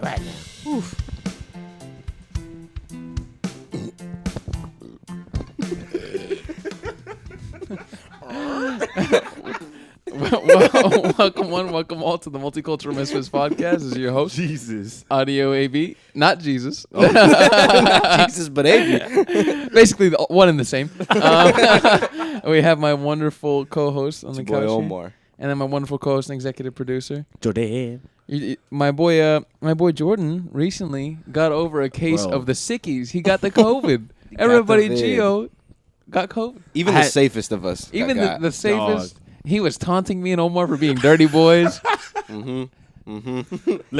right now. Oof. Welcome all to the Multicultural Misfits podcast. This is your host, Jesus. Audio AB, not Jesus. Jesus, but AB. Basically, one and the same. We have my wonderful co-host on the Boy couch, Omar. and then my wonderful co-host and executive producer. Jordan. My boy Jordan recently got over a case Bro. of the sickies. He got the COVID. Everybody, the vid. Gio got COVID. Even the safest of us. Even got the safest. He was taunting me and Omar for being dirty boys. Look,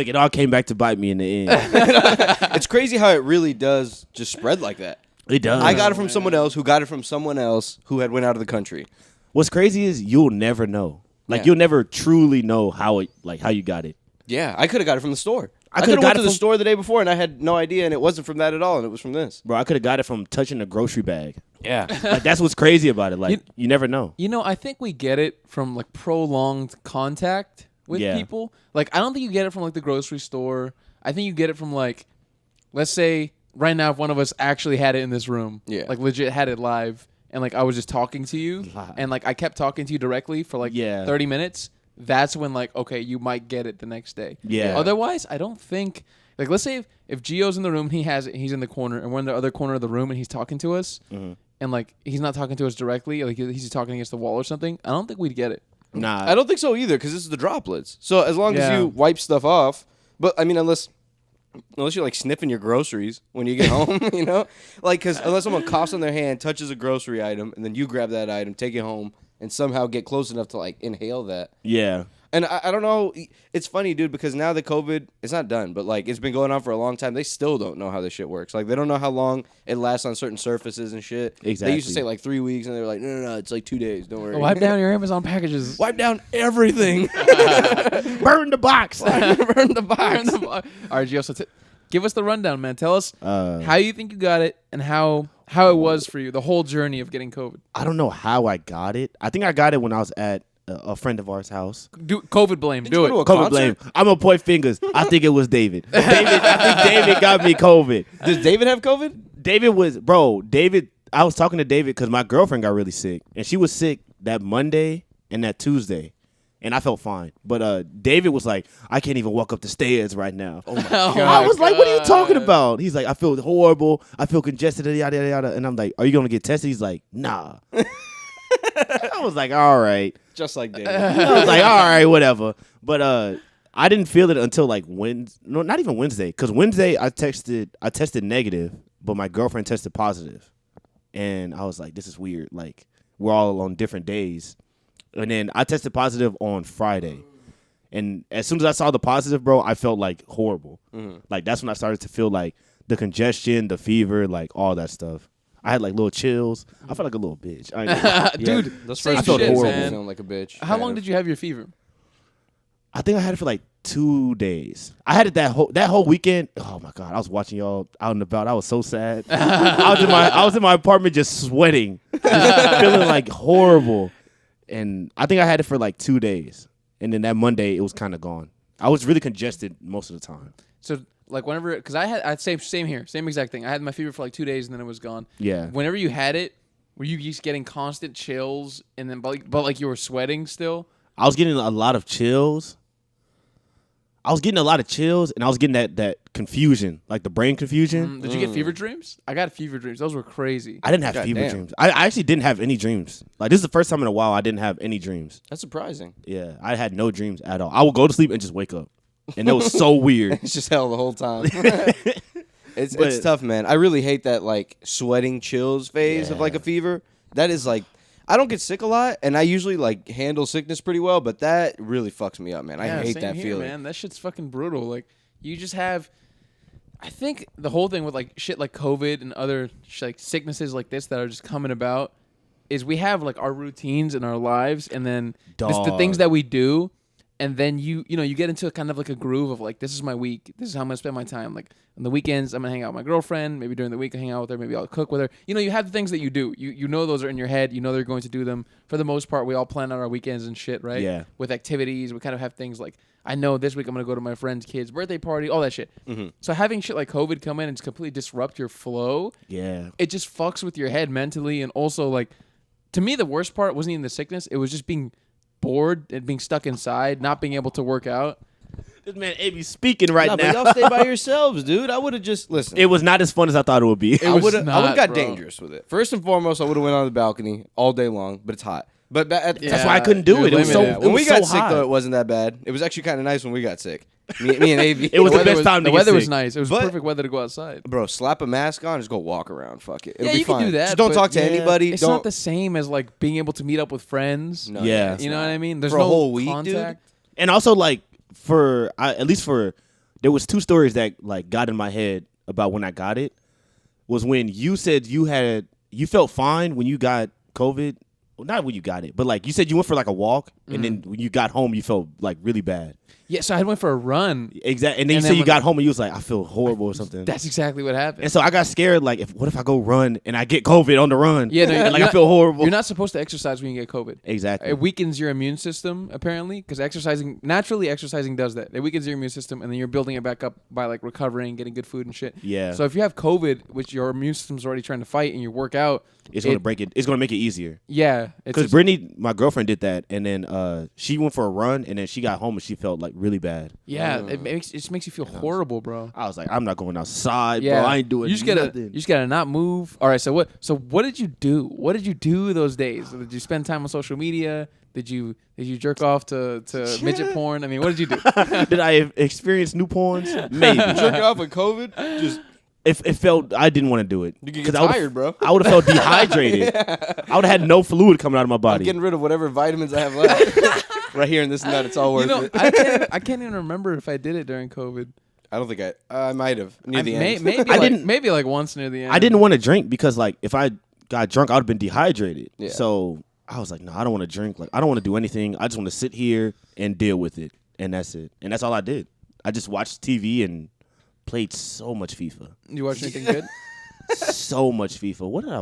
it all came back to bite me in the end. It's crazy how it really does just spread like that. It does. I got it from someone else who got it from someone else who had went out of the country. What's crazy is you'll never know. Like, Yeah. you'll never truly know how you got it. Yeah, I could have got it from the store. I coulda could have got went it to the from- store the day before and I had no idea, and it wasn't from that at all, and it was from this. Bro, I could have got it from touching a grocery bag. Yeah. Like, that's what's crazy about it. Like, you never know. You know, I think we get it from like prolonged contact with Yeah. people. Like, I don't think you get it from like the grocery store. I think you get it from like, let's say right now, if one of us actually had it in this room, Yeah. like legit had it live, and like I was just talking to you, Live. and like I kept talking to you directly for like 30 minutes. That's when like, okay, you might get it the next day. Yeah. Otherwise, I don't think. Like, let's say if Gio's in the room, he has it, he's in the corner, and we're in the other corner of the room, and he's talking to us, and like he's not talking to us directly, like he's just talking against the wall or something. I don't think we'd get it. Nah. I don't think so either, because this is the droplets. So as long as Yeah. you wipe stuff off, but I mean, unless you're like sniffing your groceries when you get home, you know, like because unless someone coughs on their hand, touches a grocery item, and then you grab that item, take it home, and somehow get close enough to like inhale that. Yeah. And I don't know. It's funny, dude, because now the COVID, it's not done, but like it's been going on for a long time. They still don't know how this shit works. Like they don't know how long it lasts on certain surfaces and shit. They used to Exactly. say like 3 weeks, and they were like, no, it's like 2 days. Don't worry. Wipe down your Amazon packages. Wipe down everything. Burn the box. Burn the box. All right, Gio, so give us the rundown, man. Tell us Uh, how you think you got it and how it was for you, the whole journey of getting COVID. I don't know how I got it. I think I got it when I was at a friend of ours' house. Do COVID blame. Did Do you it. go to a COVID concert? blame. I'm gonna point fingers. I think it was David. I think David got me COVID. Does David have COVID? David. I was talking to David because my girlfriend got really sick, and she was sick that Monday and that Tuesday, and I felt fine. But David was like, I can't even walk up the stairs right now. Oh I was like, what are you talking about? He's like, I feel horrible. I feel congested, yada, yada, yada. And I'm like, are you going to get tested? He's like, nah. I was like, all right. Just like David. I was like, all right, whatever. But I didn't feel it until like Wednesday. No, not even Wednesday. Because Wednesday I tested negative, but my girlfriend tested positive. And I was like, this is weird. Like, we're all on different days. And then I tested positive on Friday. And as soon as I saw the positive, bro, I felt like horrible. Like, that's when I started to feel like the congestion, the fever, like all that stuff. I had like little chills. I felt like a little bitch. I ain't gonna- Dude, Those same first felt shit, horrible. man. feeling like a bitch. How long did you have your fever? I think I had it for like 2 days. I had it that whole weekend. Oh my god, I was watching y'all out and about. I was so sad. I was in my apartment just sweating, just feeling like horrible. And I think I had it for like 2 days. And then that Monday it was kind of gone. I was really congested most of the time. So like whenever, because I'd say same here, same exact thing. I had my fever for like 2 days and then it was gone. Yeah. Whenever you had it, were you just getting constant chills and then but like you were sweating still? I was getting a lot of chills. And I was getting that confusion, like the brain confusion. Did you get fever dreams? I got fever dreams. Those were crazy. I didn't have God fever damn. dreams. I actually didn't have any dreams. Like, this is the first time in a while I didn't have any dreams. That's surprising. Yeah, I had no dreams at all. I would go to sleep and just wake up. And it was so weird. It's just hell the whole time. But- It's tough, man. I really hate that like sweating chills phase of Yeah. like a fever. That is like, I don't get sick a lot, and I usually like handle sickness pretty well, but that really fucks me up, man. I hate same that here, feeling. man. That shit's fucking brutal. Like you just have. I think the whole thing with like shit like COVID and other like sicknesses like this that are just coming about is we have like our routines in our lives, and then the Dog. things that we do, And then you get into kind of like a groove of like, this is my week. This is how I'm gonna spend my time. Like on the weekends, I'm gonna hang out with my girlfriend. Maybe during the week, I hang out with her. Maybe I'll cook with her. You have the things that you do. You know those are in your head. You know they're going to do them. For the most part, we all plan out our weekends and shit, right? Yeah. With activities, we kind of have things like, I know this week I'm gonna go to my friend's kid's birthday party, all that shit. Mm-hmm. So having shit like COVID come in and just completely disrupt your flow, Yeah. it just fucks with your head mentally. And also, like, to me, the worst part wasn't even the sickness. It was just being bored and being stuck inside, not being able to work out. This man AB speaking right But now. y'all stay by yourselves, dude. I would have just listened. It was not as fun as I thought it would be. I would have not, got bro. dangerous with it. First and foremost, I would have went on the balcony all day long, but it's hot. But That's why I couldn't do you're it. It was so. limited. It when was we got so sick, hot. though, it wasn't that bad. It was actually kind of nice when we got sick. Me and AV. It was the weather best time to The get weather was sick. nice. It was But- perfect weather to go outside. Bro, slap a mask on, just go walk around. Fuck it. It'll Yeah, be you can fine. do that, Just don't but- talk to Yeah. anybody. It's don't. not the same as like being able to meet up with friends. No, Yeah. it's You know not. what I mean? There's For a no whole week, contact. And also, like, there was two stories that like got in my head about when I got it. Was when you said you felt fine when you got COVID. Well, not when you got it, but like you said you went for like a walk, and then when you got home you felt like really bad. Yeah, so I went for a run. Exactly, and then you And said then you when- got home and you was like, I feel horrible or something. That's exactly what happened. And so I got scared. Like, what if I go run and I get COVID on the run? Yeah, no, and, like you're I feel horrible. You're not supposed to exercise when you get COVID. Exactly. It weakens your immune system, apparently, because exercising does that. It weakens your immune system, and then you're building it back up by like recovering, getting good food and shit. Yeah. So if you have COVID, which your immune system's already trying to fight, and you work out, It's gonna break it. It's gonna make it easier. yeah, it's Because just- Brittany, my girlfriend, did that, and then she went for a run, and then she got home and she felt like really bad. yeah, it just makes you feel horrible, bro. I was like, I'm not going outside, Yeah, bro. I ain't doing you just nothing. gotta not move. All right, so what did you do? What did you do those days? Did you spend time on social media? Did you jerk off to midget porn? I mean, what did you do? Did I experience new porns? Maybe. Jerking off with COVID? Just It felt I didn't want to do it. You get 'Cause I would've- tired, bro. I would have felt dehydrated. I would have had no fluid coming out of my I'm body. getting rid of whatever vitamins I have left. Right here in this nut, it's all worth it. I can't even remember if I did it during COVID. I don't think I might have near the end. Maybe like once near the end. I didn't want to drink because like if I got drunk, I would have been dehydrated. Yeah. So I was like, no, I don't want to drink. Like I don't want to do anything. I just want to sit here and deal with it, and that's it. And that's all I did. I just watched TV and played so much FIFA. You watch anything good? So much FIFA. What did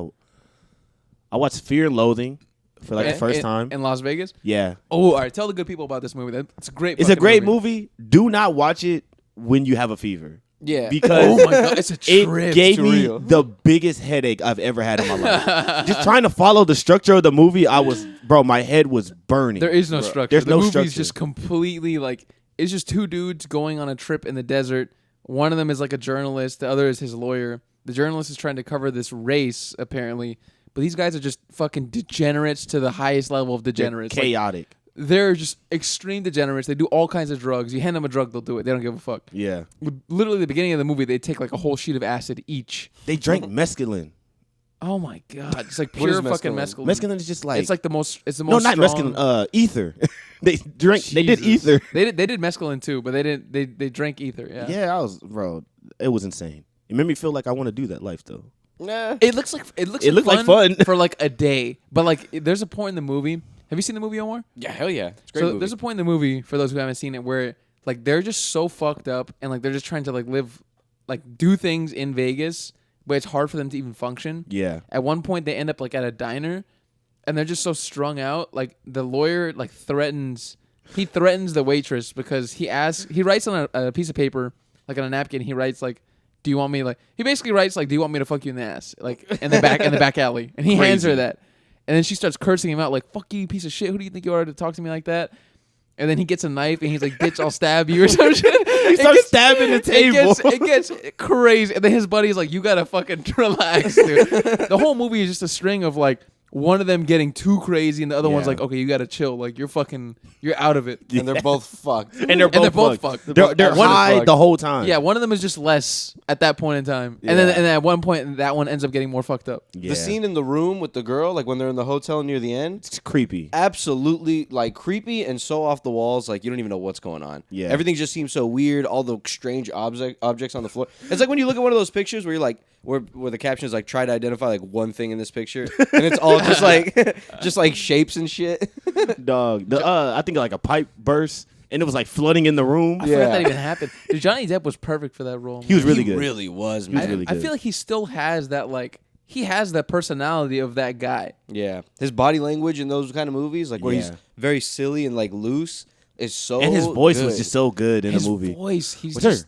I watched Fear and Loathing for like the first time. in Las Vegas. Yeah. Oh, all right. Tell the good people about this movie. It's a great. It's a fucking great movie. Do not watch it when you have a fever. Yeah. Because Oh my god, it's a trip. it gave It's me real. the biggest headache I've ever had in my life. Just trying to follow the structure of the movie, my head was burning. There is no structure. There's the no movie's structure. just completely like it's just two dudes going on a trip in the desert. One of them is like a journalist. The other is his lawyer. The journalist is trying to cover this race apparently, but these guys are just fucking degenerates to the highest level of degenerates. Like, chaotic. they're just extreme degenerates. They do all kinds of drugs. You hand them a drug, they'll do it. They don't give a fuck. Yeah. Literally, the beginning of the movie, they take like a whole sheet of acid each. They drank mescaline. Oh my god, it's like What is pure fucking mescaline? mescaline. Mescaline is just like It's like the most. It's the no, most. not strong- mescaline. Ether. They did Jesus. ether. They did mescaline too, but they didn't. They drank ether. Yeah. Yeah, it was insane. It made me feel like I want to do that life though. Nah. It looks like fun. for like a day, but like there's a point in the movie. Have you seen the movie, Omar? Yeah, hell yeah. It's a great So movie. there's a point in the movie for those who haven't seen it where like they're just so fucked up and like they're just trying to like live, like do things in Vegas, but it's hard for them to even function. Yeah. At one point, they end up like at a diner, and they're just so strung out. Like the lawyer like threatens the waitress because he writes on a piece of paper, like on a napkin. He writes like, "Do you want me like?" He basically writes like, "Do you want me to fuck you in the ass?" Like in the back alley, and he hands her Crazy. that, and then she starts cursing him out like, "Fuck you, you piece of shit! Who do you think you are to talk to me like that?" And then he gets a knife and he's like, "Bitch, I'll stab you" or some shit. He starts stabbing the table. It gets crazy. And then his buddy's like, "You gotta fucking relax, dude." The whole movie is just a string of like one of them getting too crazy and the other one's Yeah. like, "Okay, you gotta chill. Like you're out of it." and they're both fucked. And they're both fucked. They're One is high fucked. the whole time. Yeah, one of them is just less at that point in time, and then at one point that one ends up getting more fucked up. Yeah. The scene in the room with the girl, like when they're in the hotel near the end, It's creepy. absolutely like creepy and so off the walls. Like you don't even know what's going on. Yeah. Everything just seems so weird. All the strange objects on the floor. It's like when you look at one of those pictures where you're like, where the caption is like, try to identify like one thing in this picture, and it's all just like shapes and shit. Dog. I think like a pipe burst and it was like flooding in the room. I forgot that even happened. Dude, Johnny Depp was perfect for that role. He was really He good. really was, He was man. really I good. feel like he still has that he has that personality of that guy. Yeah, his body language in those kind of movies, like where he's Yeah. very silly and like loose, is so. And his voice good. was just so good in His the movie. voice, he's What's just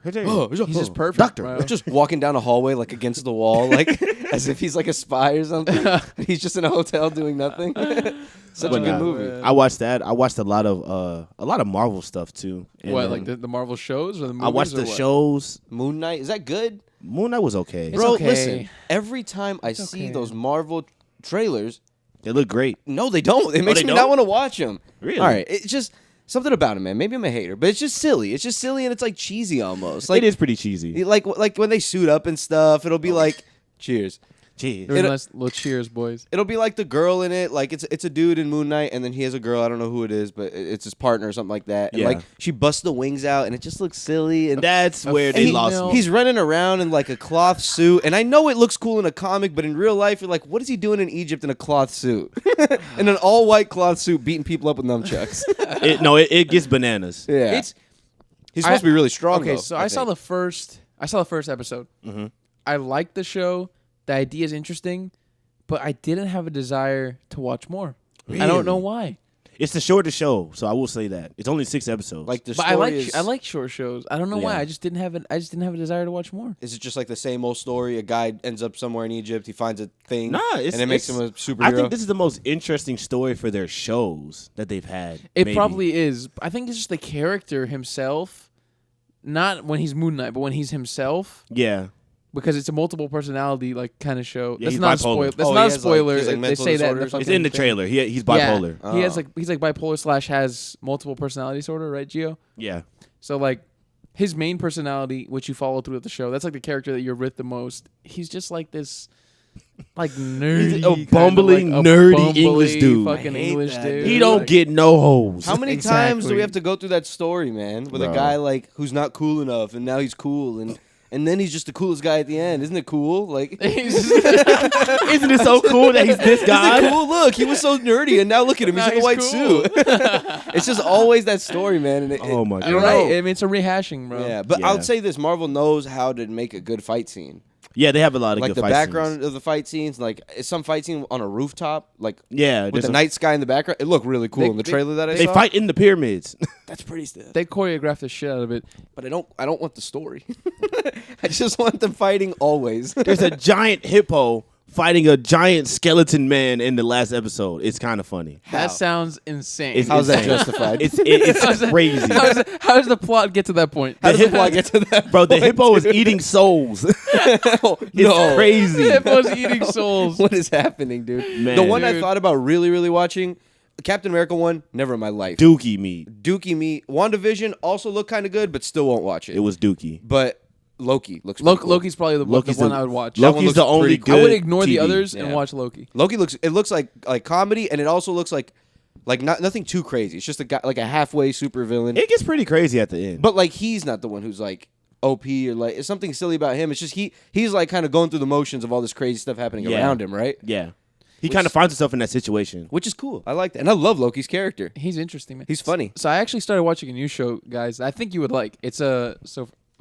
He's just perfect. Doctor. bro. Just walking down a hallway like against the wall, like as if he's like a spy or something. He's just in a hotel doing nothing. Such a But good nah, movie. I watched that. I watched a lot of Marvel stuff too. And What, then like the Marvel shows or the movies? I watched or the what? shows. Moon Knight, is that good? Moon Knight was okay. It's Bro, okay. listen. Every time I see okay. those Marvel trailers, They look great. no, they don't. It makes they me don't? not want to watch them. Really? All right, it's just something about it, man. Maybe I'm a hater, but it's just silly. It's just silly and it's like cheesy almost. Like it is pretty cheesy. like when they suit up and stuff, it'll be like, cheers. Cheers. Very It- nice little cheers, boys. It'll be like the girl in it, like it's a dude in Moon Knight, and then he has a girl. I don't know who it is, but it's his partner or something like that. And Yeah. like she busts the wings out, and it just looks silly. And That's where and they he- lost no. me. he's running around in like a cloth suit, and I know it looks cool in a comic, but in real life, you're like, what is he doing in Egypt in a cloth suit, in an all white cloth suit, beating people up with nunchucks? It gets bananas. Yeah, It's he's supposed to be really strong. okay. though, So I saw think. the first episode. Mm-hmm. I liked the show. The idea is interesting, but I didn't have a desire to watch more. I don't know Really? why. It's the shortest show, so I will say that it's only 6 episodes. like the But story I like short shows. I don't know why. Yeah. I just didn't have a desire to watch more. Is it just like the same old story? A guy ends up somewhere in Egypt. He finds a thing, Nah, it's- and it makes it's- him a superhero. I think this is the most interesting story for their shows that they've had. It maybe. probably is. I think it's just the character himself, not when he's Moon Knight, but when he's himself, Yeah. because it's a multiple personality like kind of show. Yeah, That's he's not a bipolar. spoiler. That's Oh, not he a has, like- spoiler. he's, like, They mental say that in disorder the or something? It's in the fucking trailer. He's thing. bipolar. Yeah. He's like bipolar / has multiple personality disorder, right, Gio? Yeah. So like his main personality, which you follow through the show, that's like the character that you're with the most. He's just like this, like nerdy, a kind of, bumbling, like, a nerdy bumbly English dude. I fucking hate English that, dude. He don't Like, get no hoes. How many times do Exactly. we have to go through that story, man? With a Bro. guy like who's not cool enough, and now he's cool, and then he's just the coolest guy at the end. Isn't it cool? Like, Isn't it so cool that he's this guy? isn't it cool? Look, he was so nerdy, and now look at him. He's Now in a white he's suit. It's just always that story, man. And Oh my I God. don't You're know. right. I mean, it's a rehashing, bro. Yeah, but Yeah. I would say this: Marvel knows how to make a good fight scene. Yeah, they have a lot of Like good the fight background scenes. of the fight scenes, like some fight scene on a rooftop, like Yeah, with there's the a- night sky in the background. It looked really cool They- in the they- trailer that I they saw. fight in the pyramids. That's pretty stiff. They choreographed the shit out of it. But I don't want the story. I just want them fighting always. There's a giant hippo fighting a giant skeleton man in the last episode. It's kind of funny. How? That sounds insane. It's How's that insane. justified? It's crazy. How does the plot get to that point? How The does the plot hippo- get to that? Bro, the point, hippo is dude? eating souls. It's No. crazy. Hippo's eating souls. What is happening, dude? Man. The one I Dude. thought about really watching, Captain America one, never in my life. Dookie meat. Dookie me. WandaVision also looked kind of good, but still won't watch it. It was Dookie. But Loki looks pretty cool. Loki's probably the Loki's one the- I would watch. That one Loki's looks the only pretty good cool. I would ignore the TV. others Yeah. and watch Loki. Loki looks like comedy, and it also looks like nothing too crazy. It's just a guy like a halfway supervillain. It gets pretty crazy at the end. But like he's not the one who's like OP or like it's something silly about him. It's just he's like kind of going through the motions of all this crazy stuff happening Yeah. around him, right? yeah. He kind of finds himself in that situation. Which is cool. I like that. And I love Loki's character. He's interesting, man. He's funny. So I actually started watching a new show, guys. I think you would like. It's a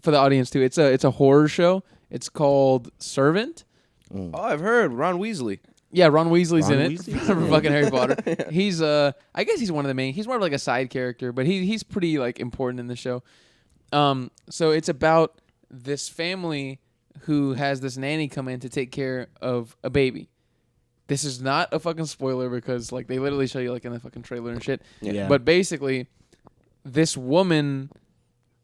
for the audience too. It's a horror show. It's called Servant. Oh, I've heard Ron Weasley. Yeah, Ron Weasley's Ron in Weasley? it from fucking Harry Potter. He's I guess he's one of the main. He's more of like a side character, but he's pretty like important in the show. So it's about this family who has this nanny come in to take care of a baby. This is not a fucking spoiler because like they literally show you like in the fucking trailer and shit. Yeah. But basically, this woman,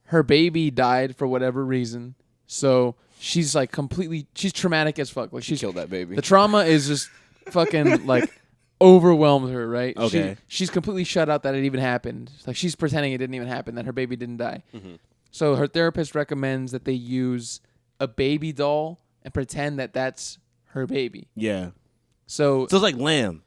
her baby died for whatever reason. So she's like she's traumatic as fuck. Like She killed that baby. the trauma is just fucking like overwhelmed her, right? Okay. She's completely shut out that it even happened. Like she's pretending it didn't even happen, that her baby didn't die. Mm-hmm. So her therapist recommends that they use a baby doll and pretend that that's her baby. Yeah. So So it's like Lamb.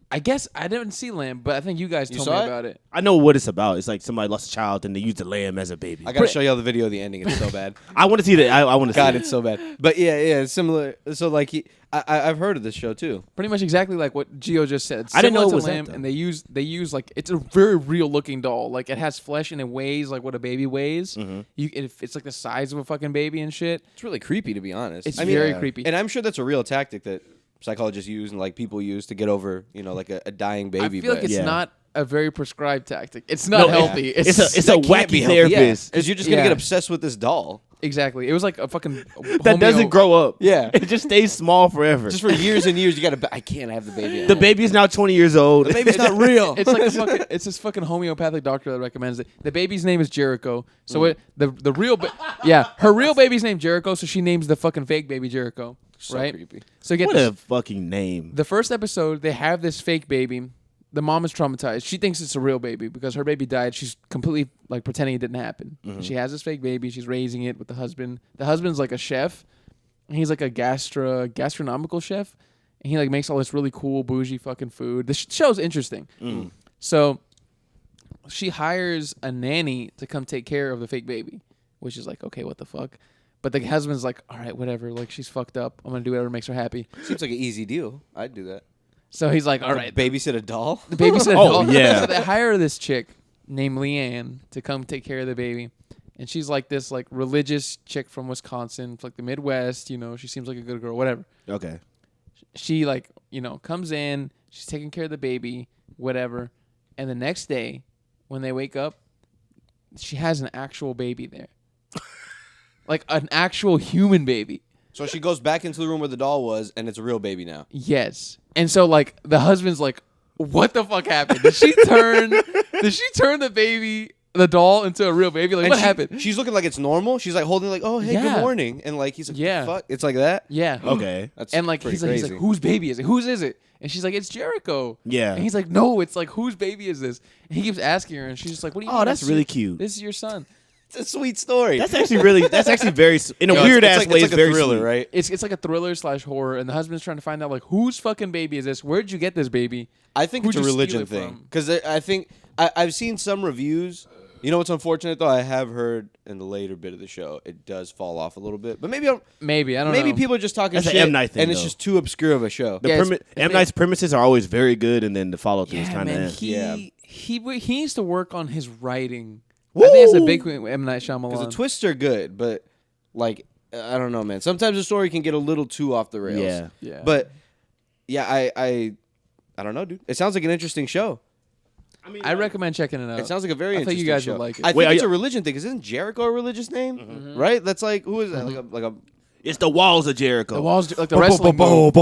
I guess I didn't see Lamb, but I think you guys told saw me it? about it. I know what it's about. It's like somebody lost a child and they used the lamb as a baby. I gotta show y'all the video of the ending. It's so bad. I want to see that. I want to see God, it. it's so bad. But yeah, it's similar. So like I've heard of this show too. Pretty much exactly like what Gio just said. I didn't know Similar it to was that, Lamb, though. and they use like it's a very real looking doll. Like it has flesh and it weighs like what a baby weighs. It's like the size of a fucking baby and shit. It's really creepy, to be honest. It's I mean, very creepy. And I'm sure that's a real tactic that psychologists use and like people use to get over, like a dying baby. I feel like it's Yeah. not a very prescribed tactic. It's not healthy. It's a that can't be wacky healthy, therapist because you're just gonna Yeah. get obsessed with this doll. exactly. It was like a fucking that doesn't grow up. Yeah. It just stays small forever. Just for years and years, you gotta. I can't have the baby. The baby is now 20 years old. The baby's not real. It's like it's this fucking homeopathic doctor that recommends it. The baby's name is Jericho. So the real her real baby's named Jericho. So she names the fucking fake baby Jericho. So right? creepy. So get What this. a fucking name. The first episode, they have this fake baby. The mom is traumatized. She thinks it's a real baby because her baby died. She's completely like pretending it didn't happen. She has this fake baby. She's raising it with the husband. The husband's like a chef. And he's like a gastronomical chef. And he like makes all this really cool bougie fucking food. The show's interesting. So she hires a nanny to come take care of the fake baby, which is like, okay, what the fuck? But the husband's like, all right, whatever. Like, she's fucked up. I'm going to do whatever makes her happy. Seems like an easy deal. I'd do that. So he's like, all right. Babysit a doll. The babysitter. Oh, yeah. So they hire this chick named Leanne to come take care of the baby. And she's like this like religious chick from Wisconsin, like the Midwest. She seems like a good girl, whatever. Okay. She like, comes in. She's taking care of the baby, whatever. And the next day, when they wake up, she has an actual baby there. Like an actual human baby. So she goes back into the room where the doll was, and it's a real baby now. Yes. And so like the husband's like, what the fuck happened? Did she turn the baby, the doll, into a real baby? Like And what happened? She's looking like it's normal. She's like holding like, oh hey, Yeah. good morning, and like he's like, Yeah. fuck, it's like that. Yeah. Okay. That's And like pretty he's like, crazy. whose baby is it? Whose is it? And she's like, it's Jericho. Yeah. And he's like, no, it's like, whose baby is this? And he keeps asking her, and she's just like, what do you mean? Oh, that's This is really your- cute. This is your son. It's a sweet story. That's actually very, in a Yo, weird it's ass way, like it's a very thriller, sweet. right? It's like a thriller / horror, and the husband's trying to find out like whose fucking baby is this? Where'd you get this baby? I think Who'd it's a you steal religion it thing from? because I think I've seen some reviews. You know what's unfortunate though? I have heard in the later bit of the show it does fall off a little bit, but maybe Maybe I don't know. maybe people are just talking That's an shit, M. Night thing, and it's though. just too obscure of a show. The Yeah, it's- M. Night's premises are always very good, and then the follow through is Yeah, kind of. man, Yeah. he needs to work on his writing. I think that's a big thing with M. Night Shyamalan. Because the twists are good, but like I don't know, man. Sometimes the story can get a little too off the rails. Yeah. Yeah. But yeah, I don't know, dude. It sounds like an interesting show. I recommend checking it out. It sounds like a very I think interesting you guys show. would like it. I think Wait, it's are a religion thing. Because isn't Jericho a religious name? Right? That's like who is that? Like a It's the walls of Jericho. The walls, like the wrestling move.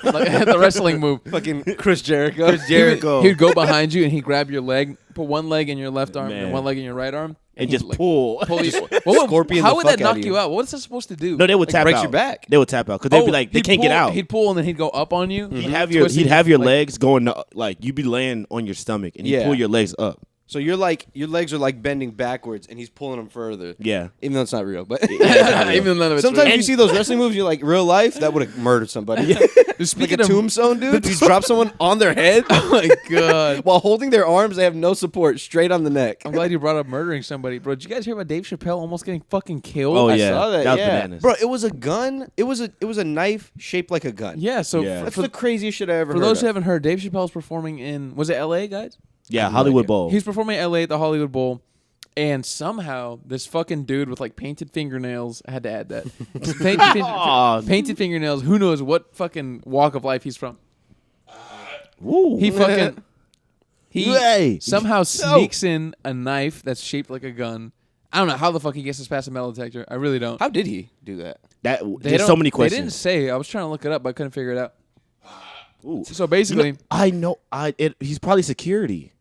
Like, the wrestling move. fucking Chris Jericho. Jericho. He'd go behind you and he'd grab your leg, put one leg in your left arm Man. and one leg in your right arm, and he'd, just like, pull. pull you. Scorpion How the would fuck that out knock of you you. out? What's that supposed to do? No, they would tap breaks out. your back. They would tap out because they'd be like they he'd can't get pull- out. He'd pull and then he'd go up on you. He'd have your Twisting like- legs going like you'd be laying on your stomach and he'd Yeah. pull your legs up. So you're like your legs are like bending backwards, and he's pulling them further. Yeah. Even though it's not real, but Even though none of it's sometimes real. you see those wrestling moves, you're like, real life, that would have murdered somebody. Like Speaking a of, tombstone, dude. You drop someone on their head oh my god. while holding their arms. They have no support, straight on the neck. I'm glad you brought up murdering somebody, bro. Did you guys hear about Dave Chappelle almost getting fucking killed? Oh, I yeah. saw that. That was yeah. bananas. Bro, it was a gun. It was a knife shaped like a gun. Yeah. So Yeah. That's for, the craziest shit I ever for heard. those who of. haven't heard, Dave Chappelle's performing in was it L.A. guys? Yeah, Hollywood Bowl. He's performing at LA at the Hollywood Bowl, and somehow this fucking dude with like painted fingernails, I had to add that. Aw. painted fingernails, who knows what fucking walk of life he's from. Woo. He fucking he Hey. somehow sneaks in a knife that's shaped like a gun. I don't know how the fuck he gets this past a metal detector. I really don't. How did he do that? That They there's don't- so many They didn't questions. say. I was trying to look it up, but I couldn't figure it out. Ooh. So basically, I know. He's probably security.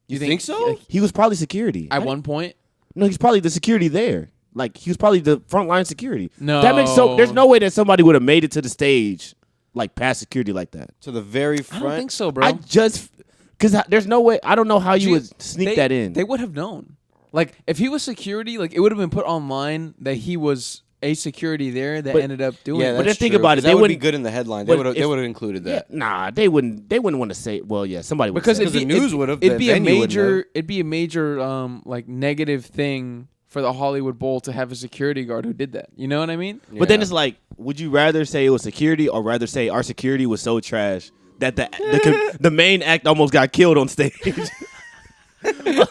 You think so? He was probably security. at one point, No, he's probably the security there. Like he was probably the frontline security. No. That makes so. There's no way that somebody would have made it to the stage, like past security like that. To the very I front. don't think so, bro. I just because there's no way. I don't know how you would sneak that in. They would have known. Like if he was security, like it would have been put online that he was a security there that But- ended up doing Yeah, it. But that's then think true, about it, 'cause they that would be wouldn't- good in the headline. but They if- would have included that. Nah, they wouldn't want to say. Well, yeah, somebody would Because say. the news would've, It'd the be a venue wouldn't have. it'd be a major like negative thing for the Hollywood Bowl to have a security guard who did that. You know what I mean? But then Yeah. it's like, would you rather say it was security or rather say our security was so trash that the main act almost got killed on stage?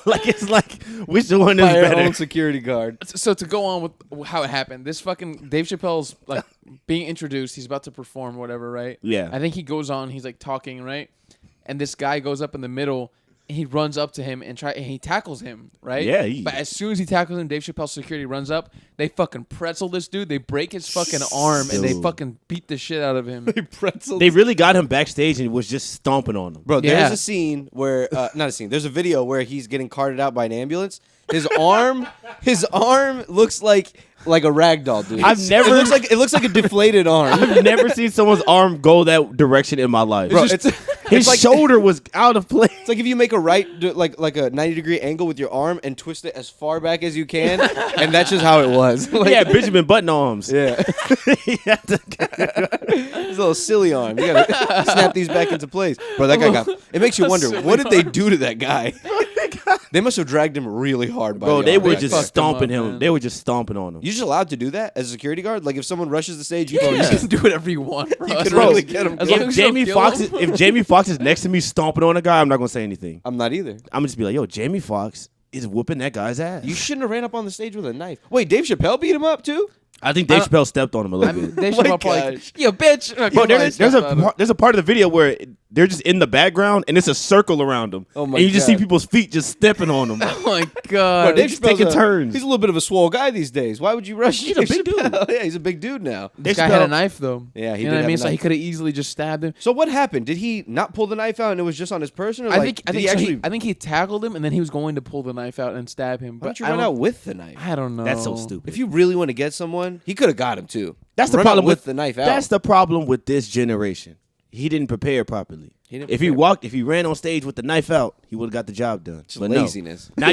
Like it's like which one is By our better? own security guard. So to go on with how it happened, this fucking Dave Chappelle's like being introduced. He's about to perform, whatever, right? Yeah. I think he goes on. He's like talking, right? And this guy goes up in the middle. And he runs up to him and he tackles him, right? Yeah, But as soon as he tackles him, Dave Chappelle's security runs up. They fucking pretzel this dude. They break his fucking arm and they Dude. fucking beat the shit out of him. Pretzels. They really got him backstage and was just stomping on him. Bro, Yeah. there's a scene where not a scene. There's a video where he's getting carted out by an ambulance. His arm looks like a rag doll, dude. It looks like a deflated arm. I've never seen someone's arm go that direction in my life. Bro, His shoulder was out of place. It's like if you make a like a 90-degree angle with your arm and twist it as far back as you can, and that's just how it was. Like, Yeah, Benjamin Button arms. yeah. He had to- His little silly arm. You gotta snap these back into place, bro. That guy got. It makes you wonder, what did they do to that guy? They must have dragged him really hard. By Bro, the they arm were back just there. fucked him stomping up, him. man. They were just stomping on him. You just allowed to do that as a security guard? Like if someone rushes the stage, you You can can do whatever you want, bro. You could As long really as- get him. as long If as you don't Jamie kill Foxx, him. if Jamie Foxx is next to me stomping on a guy, I'm not gonna say anything. I'm not either. I'm gonna just be like, yo, Jamie Foxx is whooping that guy's ass. You shouldn't have ran up on the stage with a knife. Wait, Dave Chappelle beat him up too? I think Dave Chappelle stepped on him a I little mean, bit. Dave Oh my Chappelle probably, gosh. yo, bitch. Bro, there's a part of the video where they're just in the background and it's a circle around them. Oh my and you just see God. people's feet just stepping on them. Oh my Bro, god. Dave just Chappelle's taking turns. He's a little bit of a swole guy these days. Why would you rush? He's a Dave big dude. Chappelle? Yeah, he's a big dude now. This Dave guy had a Chappelle- knife though. Yeah, he you know did what I have mean. a So he knife. could have easily just stabbed him. So what happened? Did he not pull the knife out and it was just on his person? Or I like, think did he so actually? I think he tackled him and then he was going to pull the knife out and stab him. Why But don't you I run don't- out with the knife? I don't know. That's so stupid. If you really want to get someone, he could have got him too. That's the Run out problem with the knife out. That's the problem with this generation. He didn't prepare properly. He didn't If he ran on stage with the knife out, he would have got the job done. But no. laziness. Now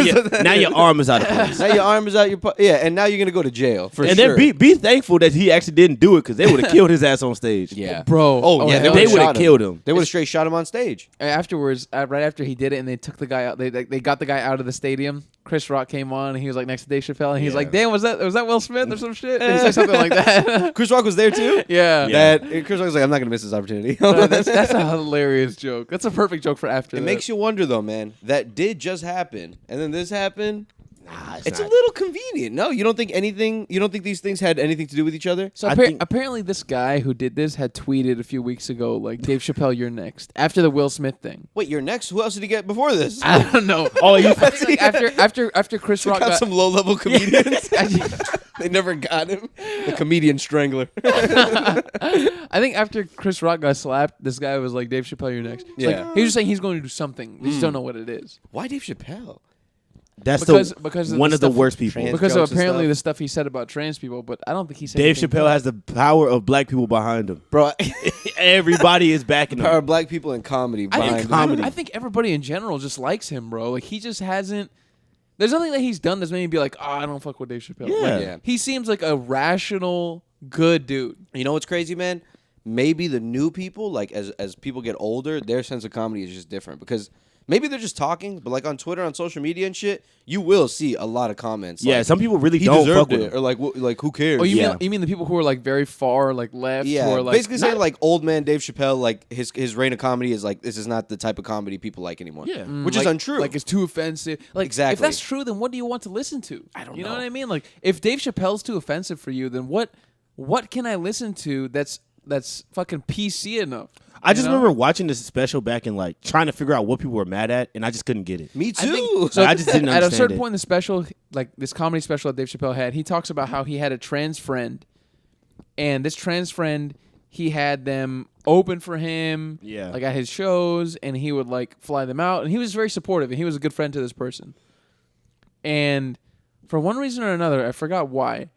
your arm is out of place. Now your arm is out your and now you're gonna go to jail for And sure. then be thankful that he actually didn't do it because they would have killed his ass on stage. yeah, Bro. Oh yeah, hell they yeah. would have shot killed him. They would have straight shot him on stage. Afterwards, right after he did it, and they took the guy out. They got the guy out of the stadium. Chris Rock came on, and he was like next to Dave Chappelle, and he was Yeah. like, "Damn, was that Will Smith or some shit?" And he said something like that. Chris Rock was there too. yeah. Yeah. Chris Rock was like, I'm not gonna miss this opportunity. That's a hilarious joke. That's a perfect joke for after. It that. makes you wonder though, man. That did just happen, and then this happened. Nah, It's a not. little convenient. No, you don't think anything? You don't think these things had anything to do with each other? So I think- apparently, this guy who did this had tweeted a few weeks ago, like, "Dave Chappelle, you're next." After the Will Smith thing. Wait, you're next. Who else did he get before this? I don't know. Oh, you I think, like, after Chris Rock got got some low-level comedians. They never got him. The comedian strangler. I think after Chris Rock got slapped, this guy was like, "Dave Chappelle, you're next." It's Yeah. like, he was just saying he's going to do something. We just don't know what it is. Why Dave Chappelle? That's Because of one the of the stuff- worst people. Trans- Because jokes of and apparently stuff. the stuff he said about trans people, but I don't think he said Dave anything Chappelle bad. has the power of black people behind him. Bro, Everybody is backing power him. of black people in comedy I behind think, him. comedy. I think everybody in general just likes him, bro. Like he just hasn't. There's nothing that he's done that's made me be like, oh, I don't fuck with Dave Chappelle. Yeah. Like, Yeah. he seems like a rational, good dude. You know what's crazy, man? Maybe the new people, like as people get older, their sense of comedy is just different because maybe they're just talking, but like on Twitter, on social media and shit, you will see a lot of comments. Yeah, like, some people really he don't fuck deserved with it, him. or like who cares? Oh, Yeah. you mean the people who are like very far, like left? Yeah, who are, like, basically saying not- like old man Dave Chappelle, like his reign of comedy is like this is not the type of comedy people like anymore. Yeah. which is like- untrue. Like it's too offensive. Like Exactly. if that's true, then what do you want to listen to? I don't You know know. what I mean? Like if Dave Chappelle's too offensive for you, then what can I listen to that's fucking PC enough? I just You know? remember watching this special back and like trying to figure out what people were mad at, and I just couldn't get it. Me I too. think- So I just didn't At a understand certain it. point in the special, like this comedy special that Dave Chappelle had, he talks about how he had a trans friend, and this trans friend, he had them open for him, Yeah. like at his shows, and he would like fly them out, and he was very supportive, and he was a good friend to this person. And for one reason or another, I forgot why,